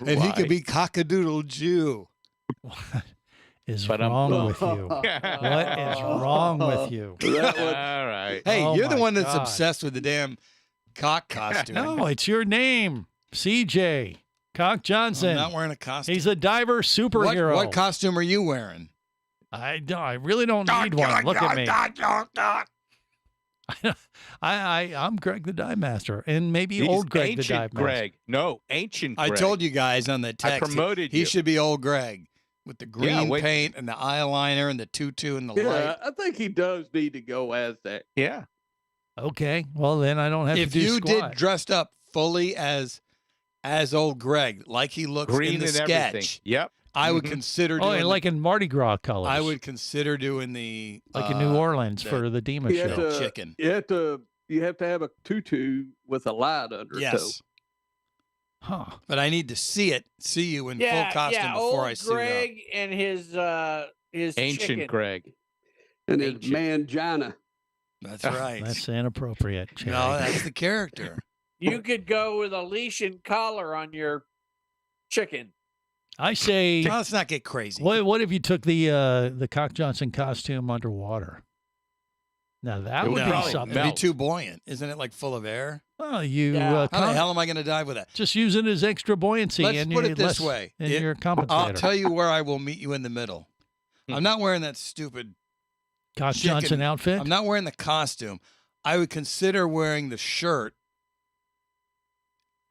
and he could be Cockadoodle Jew. What is But I'm- wrong with you? What is wrong with you? All right. Hey, Oh you're the my one that's God. obsessed with the damn cock costume. No, it's your name, CJ Cock Johnson. I'm not wearing a costume. He's a diver superhero. What costume are you wearing? I really don't need one. Look at me. I'm Greg the Dive Master, and maybe He's old Greg the ancient Dive Master. Greg. No, ancient Greg. I told you guys on the text. promoted he you. should be old Greg with the green wait. paint and the eyeliner and the tutu and the Yeah, light. I think he does need to go as that. Yeah. Okay, well then I don't have If to do you squat. did dressed up fully as old Greg, like he looks Green in the and sketch, everything. Yep. I would Mhm. consider Oh, doing and like in Mardi Gras colors. I would consider doing the like in New Orleans the- for the Dima You show. have to, chicken. You have to have a tutu with a light under it. Yes. Huh. But I need to see you in full costume before old I suit up. Greg and his Ancient chicken. Greg. And his mangina. That's right. That's inappropriate. Jerry. No, that's the character. You could go with a leash and collar on your chicken. I say, Well, let's not get crazy. what if you took the Cock Johnson costume underwater? Now that It would would be probably something. It'd be melt. too buoyant. Isn't it like full of air? Well, you Yeah. How the hell am I going to dive with that? just use it as extra buoyancy. Let's in put your, it this less- way. in your compensator. I'll tell you where I will meet you in the middle. I'm not wearing that stupid Cock chicken- Johnson outfit. I'm not wearing the costume. I would consider wearing the shirt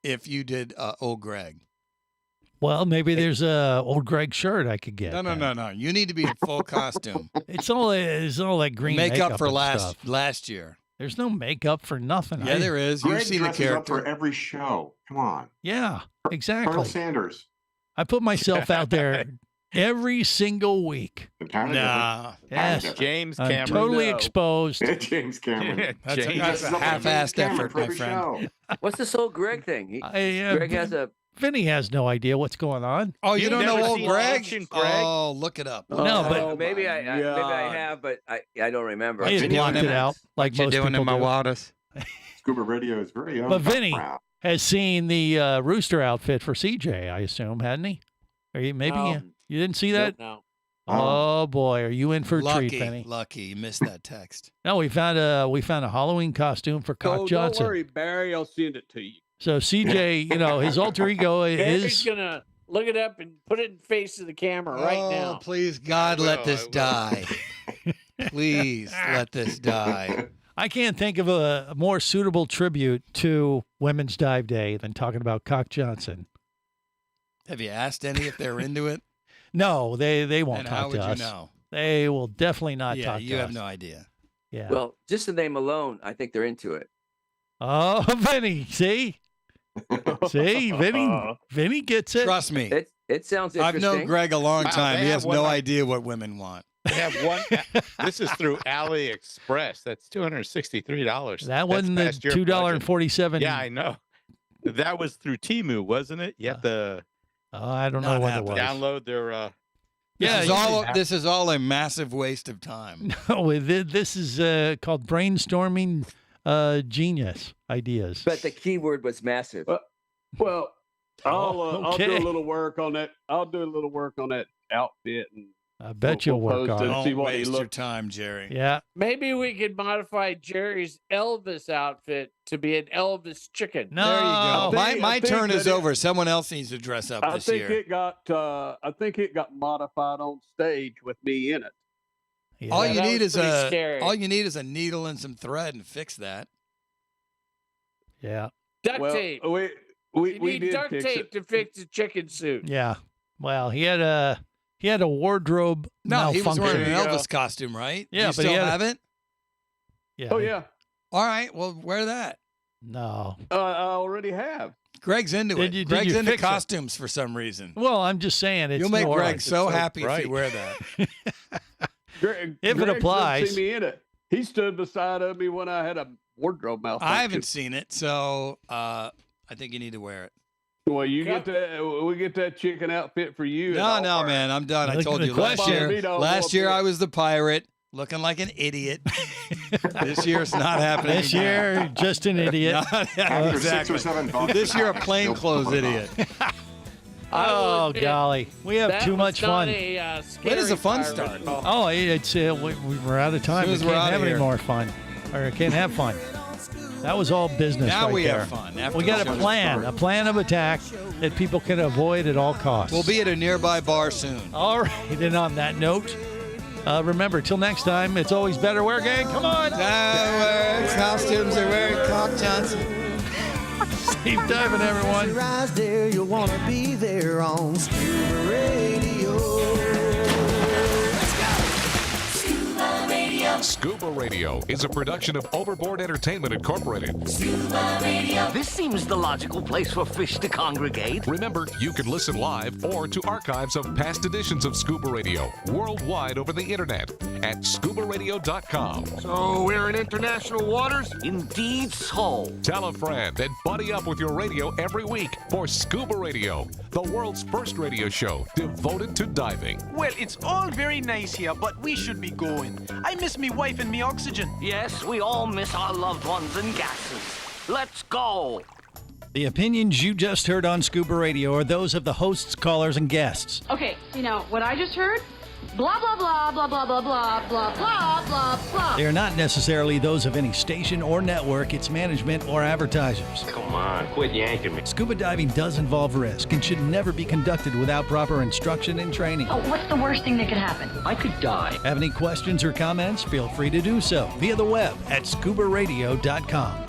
if you did old Greg. Well, maybe there's a old Greg shirt I could get. No. You need to be in full costume. It's all that green Makeup for and stuff. stuff. last year. There's no makeup for nothing. Yeah, there is. You've Greg seen the dresses up for character. every show. Come on. Yeah, Colonel exactly. Sanders. I put myself out there every single week. Entirely Nah. Yes, different. James I'm Cameron. totally No. exposed. James Cameron. That's James. He dresses up a like half-assed James Cameron effort, for my every friend. show. What's this whole Greg thing? Greg has a. Vinny has no idea what's going on. Oh, you You've don't know never old seen Greg? Ancient Greg? Oh, look it up. No, but- Oh, maybe my maybe I God. have, but I don't remember. I just Vinny blocked on it out like most people do. wildest? Scuba Radio is very own. But Vinny Proud. has seen the rooster outfit for CJ, I assume, hadn't he? Or maybe No. you didn't see that? No. Oh boy, are you in for a Lucky, treat, Vinny? lucky. You missed that text. No, we found a Halloween costume for Cock Don't Johnson. worry, Barry. I'll send it to you. So CJ, his alter ego Barry's is gonna look it up and put it in face of the camera right Oh, now. please, God, let this die. Please, let this die. I can't think of a more suitable tribute to Women's Dive Day than talking about Cock Johnson. Have you asked any if they're into it? No, they won't And talk how to would us. you know? They will definitely not Yeah, talk you to have us. no idea. Yeah. Well, just the name alone, I think they're into it. Oh, Vinny, see? See, Vinny gets it. Trust me. It sounds I've interesting. known Greg a long Wow, time. they He have has one no on- idea what women want. They have one. This is through AliExpress. That's $263. That wasn't the past your $2.47. budget. Yeah, I know. That was through Temu, wasn't it? You have to I don't know Not what happening. it was. download their. Yeah, This is all a massive waste of time. No, this is called brainstorming genius ideas. But the key word was massive. Well, I'll do okay. a little work on that. I'll do a little work on that outfit, and I bet you'll work post on it it. and see Don't what he waste your looks. time, Jerry. Yeah. Maybe we could modify Jerry's Elvis outfit to be an Elvis chicken. No. There you go. I think- My I think turn is that it- over. Someone else needs to dress up I this think year. it got. I think it got modified on stage with me in it. Yeah. All Yeah, you that need was is pretty a scary. all you need is a needle and some thread and fix that. Yeah. Duct Well, tape. we You we need did duct fix tape it. to fix a chicken suit. Yeah. Well, he had a wardrobe No, he was malfunction. wearing an There you go. Elvis costume, right? Yeah, you but still he had have it? Yeah. Oh yeah, All right, well, wear that. No. I already have. Greg's into Did it. you- did Greg's you into fix it? costumes for some reason. Well, I'm just saying it's You'll make New Greg Orleans. so It's happy if bright. you wear that. Greg, If it Greg applies. didn't see me in it. He stood beside of me when I had a wardrobe malfunction. I haven't seen it, so I think you need to wear it. Well, you get that. We get that chicken outfit for you. and No, I'll no, wear it. man, I'm done. I Look told at you the last question. year. Don't Last go year up I was the pirate, looking like an idiot. This year it's not happening. This again. year, just an idiot. Not- After 6 exactly. or 7 bucks This an year a hour, plainclothes still idiot. I will Oh, admit, golly. We have that too was much not fun. A, When does the fun scary start? pirate. Oh, it's we're out of time. As soon We as we're can't outta have any here. more fun. Or can't have fun. That was all business Now right we there. have fun. After We got the a show's plan of attack that people can avoid at all costs. We'll be at a nearby bar soon. All right, and on that note, remember, till next time, it's always better wear gang. Come on. Costumes are wearing Cock Johnson. Keep diving, everyone. Rise there, you'll want to be there on Scuba Radio. Scuba Radio. Scuba Radio is a production of Overboard Entertainment Incorporated. Scuba Radio. This seems the logical place for fish to congregate. Remember, you can listen live or to archives of past editions of Scuba Radio worldwide over the internet at ScubaRadio.com. So we're in international waters? Indeed so. Tell a friend and buddy up with your radio every week for Scuba Radio, the world's first radio show devoted to diving. Well, it's all very nice here, but we should be going. I miss me wife and me oxygen. Yes, we all miss our loved ones and gases. Let's go. The opinions you just heard on Scuba Radio are those of the hosts, callers, and guests. Okay, what I just heard? Blah, blah, blah, blah, blah, blah, blah, blah, blah, blah, blah. They are not necessarily those of any station or network, its management, or advertisers. Come on, quit yanking me. Scuba diving does involve risk and should never be conducted without proper instruction and training. Oh, what's the worst thing that could happen? I could die. Have any questions or comments? Feel free to do so via the web at ScubaRadio.com.